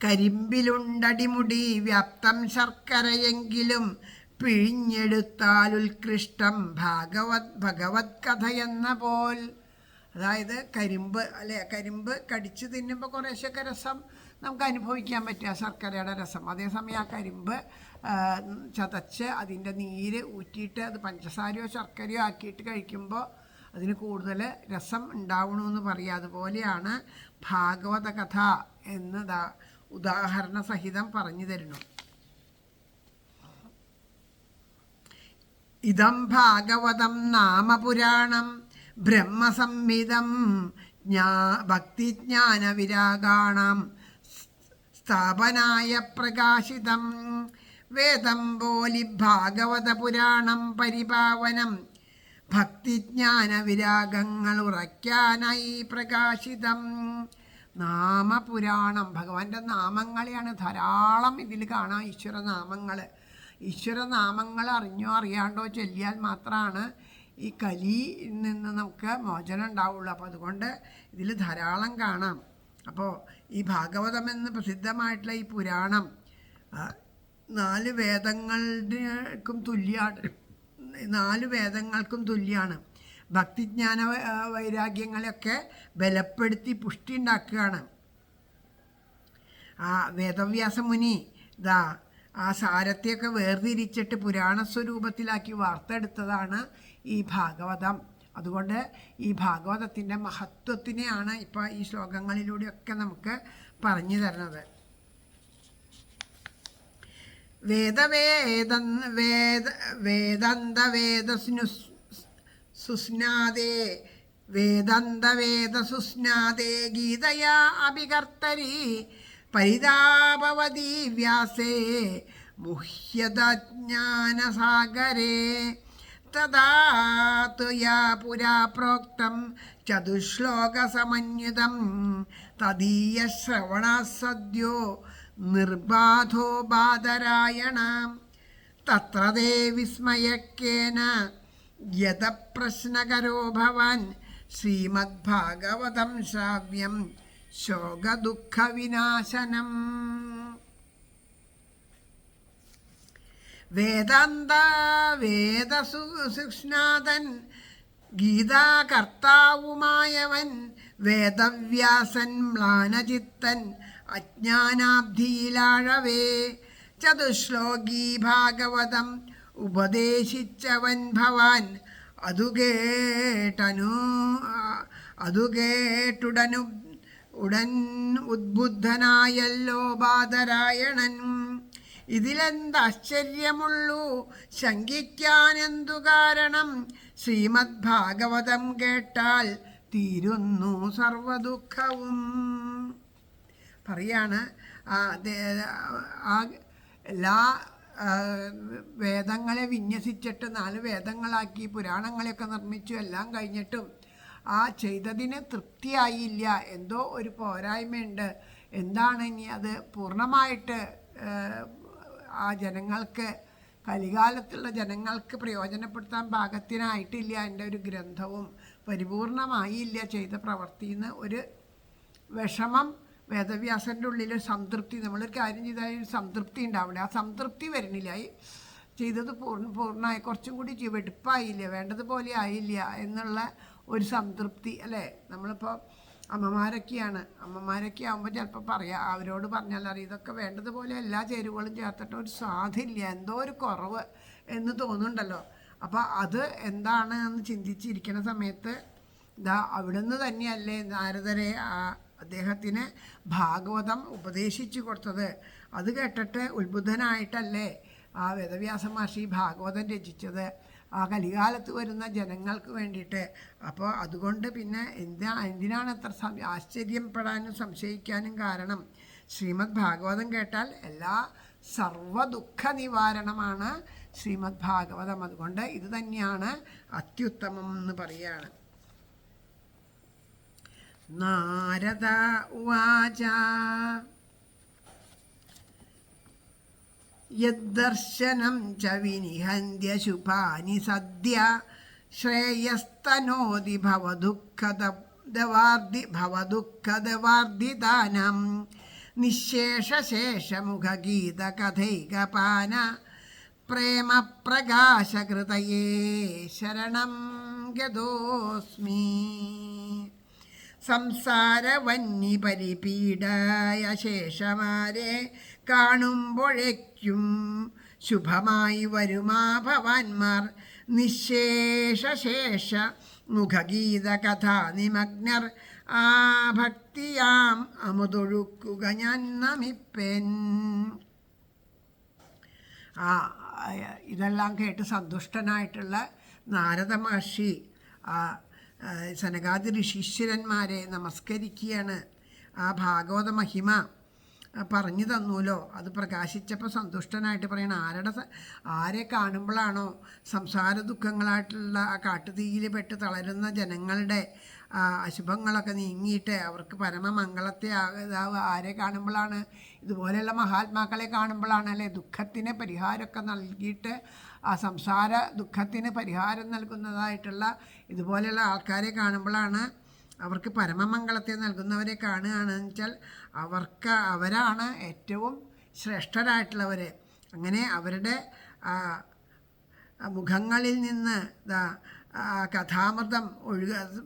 കരിമ്പിലുണ്ടടിമുടി വ്യാപ്തം ശർക്കരയെങ്കിലും പിഴിഞ്ഞെടുത്താൽ ഉത്കൃഷ്ടം ഭഗവത് കഥയെന്ന പോൽ. അതായത് കരിമ്പ് കരിമ്പ് കടിച്ച് തിന്നുമ്പോൾ കുറേശ്ശൊക്കെ രസം നമുക്ക് അനുഭവിക്കാൻ പറ്റുക, ശർക്കരയുടെ രസം. അതേസമയം ആ കരിമ്പ് ചതച്ച് അതിൻ്റെ നീര് ഊറ്റിയിട്ട് അത് പഞ്ചസാരയോ ശർക്കരയോ ആക്കിയിട്ട് കഴിക്കുമ്പോൾ അതിന് കൂടുതൽ രസം ഉണ്ടാവണമെന്ന് പറയുക. അതുപോലെയാണ് ഭാഗവത കഥ എന്നതാ ഉദാഹരണ സഹിതം പറഞ്ഞു തരുന്നു. ഇതം ഭാഗവതം നാമപുരാണം ബ്രഹ്മസംഹിതം ഭക്തിജ്ഞാനവിരാഗാണാം സ്ഥാപനായ പ്രകാശിതം. വേദം പോലി ഭാഗവത പുരാണം പരിപാവനം ഭക്തിജ്ഞാനവിരാഗങ്ങൾ ഉറയ്ക്കാനായി പ്രകാശിതം. നാമപുരാണം, ഭഗവാന്റെ നാമങ്ങളെയാണ് ധാരാളം ഇതിൽ കാണാം. ഈശ്വരനാമങ്ങൾ അറിഞ്ഞോ അറിയാണ്ടോ ചൊല്ലിയാൽ മാത്രമാണ് ഈ കലിയിൽ നിന്ന് നമുക്ക് മോചനം ഉണ്ടാവുള്ളൂ. അപ്പോൾ അതുകൊണ്ട് ഇതിൽ ധാരാളം കാണാം. അപ്പോൾ ഈ ഭാഗവതം എന്ന് പ്രസിദ്ധമായിട്ടുള്ള ഈ പുരാണം 4 വേദങ്ങൾക്കും തുല്യമാണ്. ഭക്തിജ്ഞാന വൈരാഗ്യങ്ങളെയൊക്കെ ബലപ്പെടുത്തി പുഷ്ടി ഉണ്ടാക്കുകയാണ്. ആ വേദവ്യാസമുനി ആ സാരത്തെയൊക്കെ വേർതിരിച്ചിട്ട് പുരാണ സ്വരൂപത്തിലാക്കി വാർത്തെടുത്തതാണ് ഈ ഭാഗവതം. അതുകൊണ്ട് ഈ ഭാഗവതത്തിൻ്റെ മഹത്വത്തിനെയാണ് ഇപ്പോൾ ഈ ശ്ലോകങ്ങളിലൂടെയൊക്കെ നമുക്ക് പറഞ്ഞു തരുന്നത്. വേദന്തവേദസുസ്നാദേ ഗീതയാ അഭികർത്തരി പരിതാപവതി വ്യാസേ മുഹ്യതജ്ഞാനസാഗരേ. തഥാ ത്വയാ പുരാ പ്രോക്തം ചതുശ്ലോകസമന്വിതം തദീയശ്രവണാസദ്യോ നിർബാധോ ബാദരായണ. തത്ര തേ വിസ്മയക്കേന യതപ്രശ്നകരോ ഭവാൻ ശ്രീമദ്ഭാഗവതം ശ്രാവ്യം ശോകദുഃഖവിനാശനം. വേദസുസ്നാഥൻ ഗീതാകർത്താവുമായവൻ വേദവ്യാസൻ മ്ലാനചിത്തൻ അജ്ഞാനാബ്ധിയിലാഴവേ ചതുശ്ലോകി ഭാഗവതം ഉപദേശിച്ചവൻ ഭവാൻ. ഉടൻ ഉദ്ബുദ്ധനായല്ലോ ബാദരായണൻ. ഇതിലെന്താശ്ചര്യമുള്ളൂ ശങ്കിക്കാനെന്തു കാരണം? ശ്രീമദ് ഭാഗവതം കേട്ടാൽ തീരുന്നു സർവദുഃഖവും. പറയാണ് എല്ലാ വേദങ്ങളെ വിന്യസിച്ചിട്ട് 4 വേദങ്ങളാക്കി പുരാണങ്ങളെയൊക്കെ നിർമ്മിച്ചു. എല്ലാം കഴിഞ്ഞിട്ടും ആ ചെയ്തതിന് തൃപ്തിയായില്ല, എന്തോ ഒരു പോരായ്മയുണ്ട്. എന്താണ് ഇനി അത് പൂർണ്ണമായിട്ട് ആ ജനങ്ങൾക്ക്, കലികാലത്തുള്ള ജനങ്ങൾക്ക് പ്രയോജനപ്പെടുത്താൻ പാകത്തിനായിട്ടില്ല, എൻ്റെ ഒരു ഗ്രന്ഥവും പരിപൂർണമായില്ല ചെയ്ത പ്രവൃത്തിന്ന് ഒരു വിഷമം വേദവ്യാസൻ്റെ ഉള്ളിൽ. സംതൃപ്തി, നമ്മളൊരു കാര്യം ചെയ്താൽ സംതൃപ്തി ഉണ്ടാവില്ല, ആ സംതൃപ്തി വരുന്നില്ല. ചെയ്തത് പൂർണ്ണമായി, കുറച്ചും കൂടി വെടുപ്പായില്ല, വേണ്ടതുപോലെ ആയില്ല എന്നുള്ള ഒരു സംതൃപ്തി അല്ലേ. നമ്മളിപ്പോൾ അമ്മമാരൊക്കെ ആകുമ്പോൾ ചിലപ്പോൾ പറയാം, അവരോട് പറഞ്ഞാൽ അറിയാം, ഇതൊക്കെ വേണ്ടതുപോലെ എല്ലാ ചേരുവകളും ചേർത്തിട്ട് ഒരു സ്വാദില്ല, എന്തോ ഒരു കുറവ് എന്ന് തോന്നുന്നുണ്ടല്ലോ. അപ്പോൾ അത് എന്താണ് എന്ന് ചിന്തിച്ചിരിക്കുന്ന സമയത്ത് അവിടുന്ന് തന്നെയല്ലേ നാരദരെ അദ്ദേഹത്തിന് ഭാഗവതം ഉപദേശിച്ചു കൊടുത്തത്. അത് കേട്ടിട്ട് ഉത്ബുദ്ധനായിട്ടല്ലേ ആ വേദവ്യാസ മഹർഷി ഭാഗവതം രചിച്ചത്. ആ കലികാലത്ത് വരുന്ന ജനങ്ങൾക്ക് വേണ്ടിയിട്ട്. അപ്പോൾ അതുകൊണ്ട് പിന്നെ എന്തിനാണ് അത്ര ആശ്ചര്യപ്പെടാനും സംശയിക്കാനും കാരണം? ശ്രീമദ് ഭാഗവതം കേട്ടാൽ എല്ലാ സർവദുഃഖ നിവാരണമാണ് ശ്രീമദ് ഭാഗവതം. അതുകൊണ്ട് ഇത് തന്നെയാണ് അത്യുത്തമം എന്ന് പറയുകയാണ്. നാരദ ഉവാച യദ്ദർശനം ച വിനിഹന്ത്യ ശുഭാനി സദ്യ ശ്രേയസ്തനോതി ഭവദുഃഖദവാർദ്ധിതാനം നിശേഷശേഷമുഖഗീതകഥൈകപാന പ്രേമപ്രകാശകൃതയേ ശരണം ഗതോസ്മി. സംസാരവന്നി പരിപീഡായ ശേഷമാരെ കാണുമ്പോഴേക്കും ശുഭമായി വരുമാ ഭവാന്മാർ നിശേഷശേഷ മുഖഗീത കഥാ നിമഗ്നർ ആ ഭക്തിയാം അമുതൊഴുക്കുക ഞാൻ നമിപ്പൻ. ഇതെല്ലാം കേട്ട് സന്തുഷ്ടനായിട്ടുള്ള നാരദ മഹർഷി സനകാദി ഋഷീശ്വരന്മാരെ നമസ്കരിക്കുകയാണ്. ആ ഭാഗവത മഹിമ പറഞ്ഞു തന്നൂലോ, അത് പ്രകാശിച്ചപ്പോൾ സന്തുഷ്ടനായിട്ട് പറയണം. ആരെ കാണുമ്പോഴാണോ സംസാര ദുഃഖങ്ങളായിട്ടുള്ള ആ കാട്ടുതീയിൽ പെട്ട് തളരുന്ന ജനങ്ങളുടെ അശുഭങ്ങളൊക്കെ നീങ്ങിയിട്ട് അവർക്ക് പരമമംഗളത്തെ ആരെ കാണുമ്പോഴാണ്? ഇതുപോലെയുള്ള മഹാത്മാക്കളെ കാണുമ്പോഴാണ് അല്ലേ ദുഃഖത്തിന് പരിഹാരമൊക്കെ നൽകിയിട്ട് ആ സംസാര ദുഃഖത്തിന് പരിഹാരം നൽകുന്നതായിട്ടുള്ള ഇതുപോലെയുള്ള ആൾക്കാരെ കാണുമ്പോഴാണ്, അവർക്ക് പരമമംഗളത്തെ നൽകുന്നവരെ കാണുകയാണെന്ന് വെച്ചാൽ അവരാണ് ഏറ്റവും ശ്രേഷ്ഠരായിട്ടുള്ളവർ. അങ്ങനെ അവരുടെ മുഖങ്ങളിൽ നിന്ന് കഥാമൃതം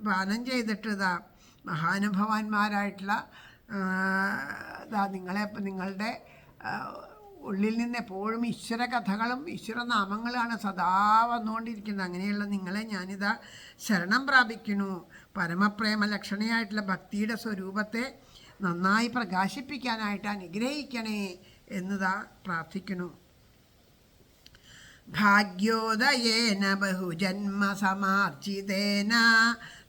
പാനം ചെയ്തിട്ട് മഹാനുഭവാന്മാരായിട്ടുള്ള നിങ്ങളുടെ ഉള്ളിൽ നിന്ന് എപ്പോഴും ഈശ്വര കഥകളും ഈശ്വരനാമങ്ങളാണ് സദാ വന്നുകൊണ്ടിരിക്കുന്നത്. അങ്ങനെയുള്ള നിങ്ങളെ ഞാനിതാ ശരണം പ്രാപിക്കുന്നു. പരമപ്രേമ ലക്ഷണയായിട്ടുള്ള ഭക്തിയുടെ സ്വരൂപത്തെ നന്നായി പ്രകാശിപ്പിക്കാനായിട്ട് അനുഗ്രഹിക്കണേ എന്നതാ പ്രാർത്ഥിക്കുന്നു. ഭാഗ്യോദയേന ബഹുജന്മസമാർജിതേന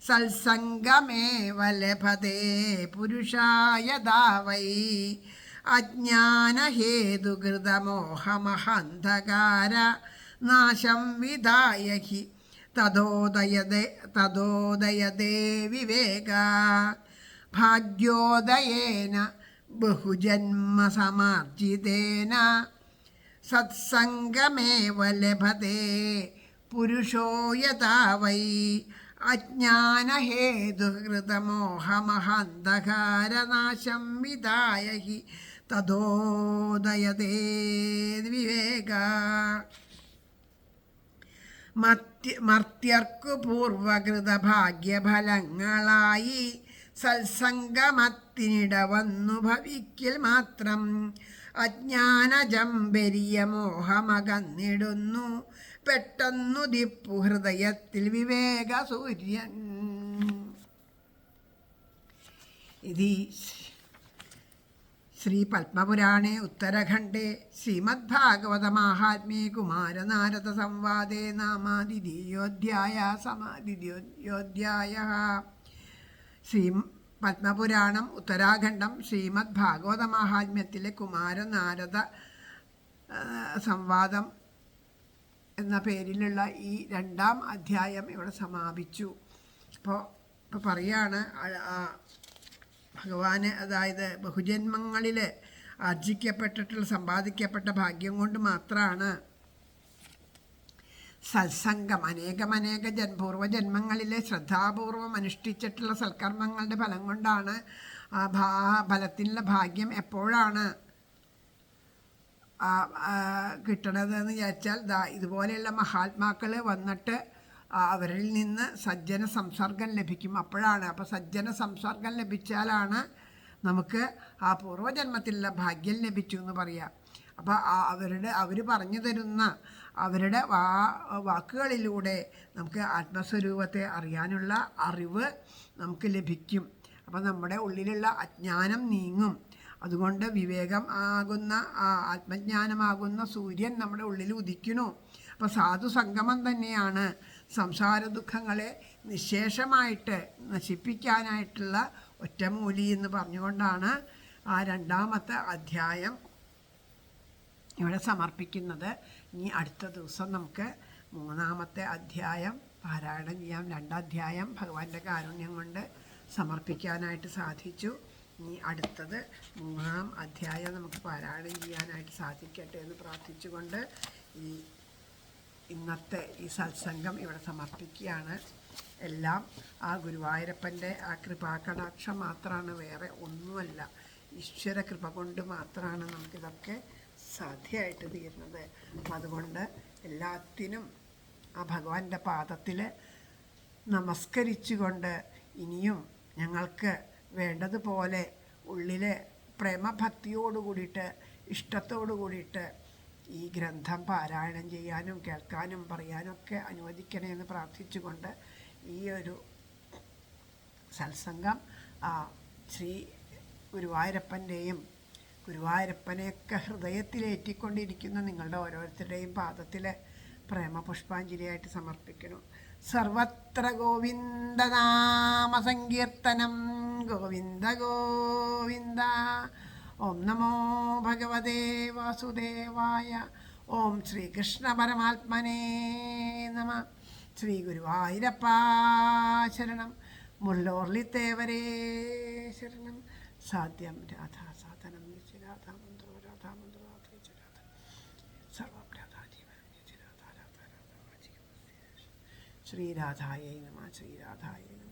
സത്സംഗമേവ ലഭതേ പുരുഷായ ദാവൈ അജ്ഞാനഹേതുകൃതമോഹമഹന്ധകാര നാശം വിധായ ഹി തദോദയതേ വിവേക. ഭാഗ്യോദയേന ബഹുജന്മസമാർജിതേന സത്സംഗമേവ ലഭതേ പുരുഷോ യഥാ വൈ അജ്ഞാനഹേതുകൃതമോഹമഹന്ധകാരനാശം വിധായ ഹി തദോദയതേ വിവേക. മർത്യർക്കു പൂർവകൃത ഭാഗ്യഫലങ്ങളായി സത്സംഗമത്തിനിട വന്നു ഭവിക്കൽ മാത്രം അജ്ഞാനജംബരിയ മോഹമകന്നിടുന്നു പെട്ടെന്നു ദിപ്പു ഹൃദയത്തിൽ വിവേക സൂര്യൻ. ഇത് ശ്രീ പത്മപുരാണേ ഉത്തരഖണ്ഡേ ശ്രീമദ്ഭാഗവത മാഹാത്മ്യേ കുമാരനാരദ സംവാദേ നാമാദിദ്വിതീയോധ്യായ. ശ്രീ പത്മപുരാണം ഉത്തരാഖണ്ഡം ശ്രീമദ് ഭാഗവത മാഹാത്മ്യത്തിലെ കുമാരനാരദ സംവാദം എന്ന പേരിലുള്ള ഈ 2ാം അധ്യായം ഇവിടെ സമാപിച്ചു. ഇപ്പോൾ പറയാണ് ഭഗവാന്, അതായത് ബഹുജന്മങ്ങളിൽ ആർജിക്കപ്പെട്ടിട്ടുള്ള സമ്പാദിക്കപ്പെട്ട ഭാഗ്യം കൊണ്ട് മാത്രമാണ് സത്സംഗം അനേക പൂർവ്വജന്മങ്ങളിലെ ശ്രദ്ധാപൂർവം അനുഷ്ഠിച്ചിട്ടുള്ള സൽക്കർമ്മങ്ങളുടെ ഫലം കൊണ്ടാണ് ആ ഫലത്തിനുള്ള ഭാഗ്യം എപ്പോഴാണ് കിട്ടണതെന്ന് വിചാരിച്ചാൽ ഇതുപോലെയുള്ള മഹാത്മാക്കൾ വന്നിട്ട് അവരിൽ നിന്ന് സജ്ജന സംസർഗം ലഭിക്കും. അപ്പോഴാണ്. അപ്പോൾ സജ്ജന സംസർഗം ലഭിച്ചാലാണ് നമുക്ക് ആ പൂർവ്വജന്മത്തിലുള്ള ഭാഗ്യം ലഭിച്ചു എന്ന് പറയാം. അപ്പോൾ അവർ പറഞ്ഞു തരുന്ന അവരുടെ വാക്കുകളിലൂടെ നമുക്ക് ആത്മസ്വരൂപത്തെ അറിയാനുള്ള അറിവ് നമുക്ക് ലഭിക്കും. അപ്പോൾ നമ്മുടെ ഉള്ളിലുള്ള അജ്ഞാനം നീങ്ങും. അതുകൊണ്ട് വിവേകം ആകുന്ന ആത്മജ്ഞാനമാകുന്ന സൂര്യൻ നമ്മുടെ ഉള്ളിൽ ഉദിക്കുന്നു. അപ്പോൾ സാധു സംഗമം തന്നെയാണ് സംസാര ദുഃഖങ്ങളെ നിശേഷമായിട്ട് നശിപ്പിക്കാനായിട്ടുള്ള ഒറ്റമൂലി എന്ന് പറഞ്ഞുകൊണ്ടാണ് ആ 2ാമത്തെ അധ്യായം ഇവിടെ സമർപ്പിക്കുന്നത്. ഇനി അടുത്ത ദിവസം നമുക്ക് 3ാമത്തെ അധ്യായം പാരായണം ചെയ്യാം. 2 അധ്യായം ഭഗവാന്റെ കാരുണ്യം കൊണ്ട് സമർപ്പിക്കാനായിട്ട് സാധിച്ചു. ഇനി അടുത്തത് 3ാം അധ്യായം നമുക്ക് പാരായണം ചെയ്യാനായിട്ട് സാധിക്കട്ടെ എന്ന് പ്രാർത്ഥിച്ചുകൊണ്ട് ഇന്നത്തെ ഈ സത്സംഗം ഇവിടെ സമർപ്പിക്കുകയാണ്. എല്ലാം ആ ഗുരുവായൂരപ്പൻ്റെ ആ കൃപാകടാക്ഷം മാത്രമാണ്, വേറെ ഒന്നുമല്ല. ഈശ്വര കൃപ കൊണ്ട് മാത്രമാണ് നമുക്കിതൊക്കെ സാധ്യമായിട്ട് തീരുന്നത്. അപ്പം അതുകൊണ്ട് എല്ലാത്തിനും ആ ഭഗവാന്റെ പാദത്തിൽ നമസ്കരിച്ചുകൊണ്ട് ഇനിയും ഞങ്ങൾക്ക് വേണ്ടതുപോലെ ഉള്ളിലെ പ്രേമഭക്തിയോട് കൂടിയിട്ട് ഇഷ്ടത്തോടു കൂടിയിട്ട് ഈ ഗ്രന്ഥം പാരായണം ചെയ്യാനും കേൾക്കാനും പറയാനൊക്കെ അനുവദിക്കണേ എന്ന് പ്രാർത്ഥിച്ചുകൊണ്ട് ഈ ഒരു സത്സംഗം ശ്രീ ഗുരുവായൂരപ്പൻ്റെയും ഗുരുവായൂരപ്പനെയൊക്കെ ഹൃദയത്തിലേറ്റിക്കൊണ്ടിരിക്കുന്ന നിങ്ങളുടെ ഓരോരുത്തരുടെയും പാദത്തിൽ പ്രേമപുഷ്പാഞ്ജലിയായിട്ട് സമർപ്പിക്കണം. സർവത്ര ഗോവിന്ദനാമ സങ്കീർത്തനം ഗോവിന്ദ ഗോവിന്ദ. ഓം നമോ ഭഗവതേ വാസുദേവായ. ഓം ശ്രീകൃഷ്ണ പരമാത്മനേ നമ. ശ്രീ ഗുരുവായൂരപ്പ ശരണം. മുരളോർലിത്തേവരേ ശരണം. സാധ്യം രാധാ സാധനം രാധാ മന്ത്രോ രാധാ മന്ത്രോ രാധ സർവം രാധാ ജീവനം രാധാ രാധാ രാധാ. ശ്രീരാധായൈ നമ. ശ്രീരാധായൈ നമ.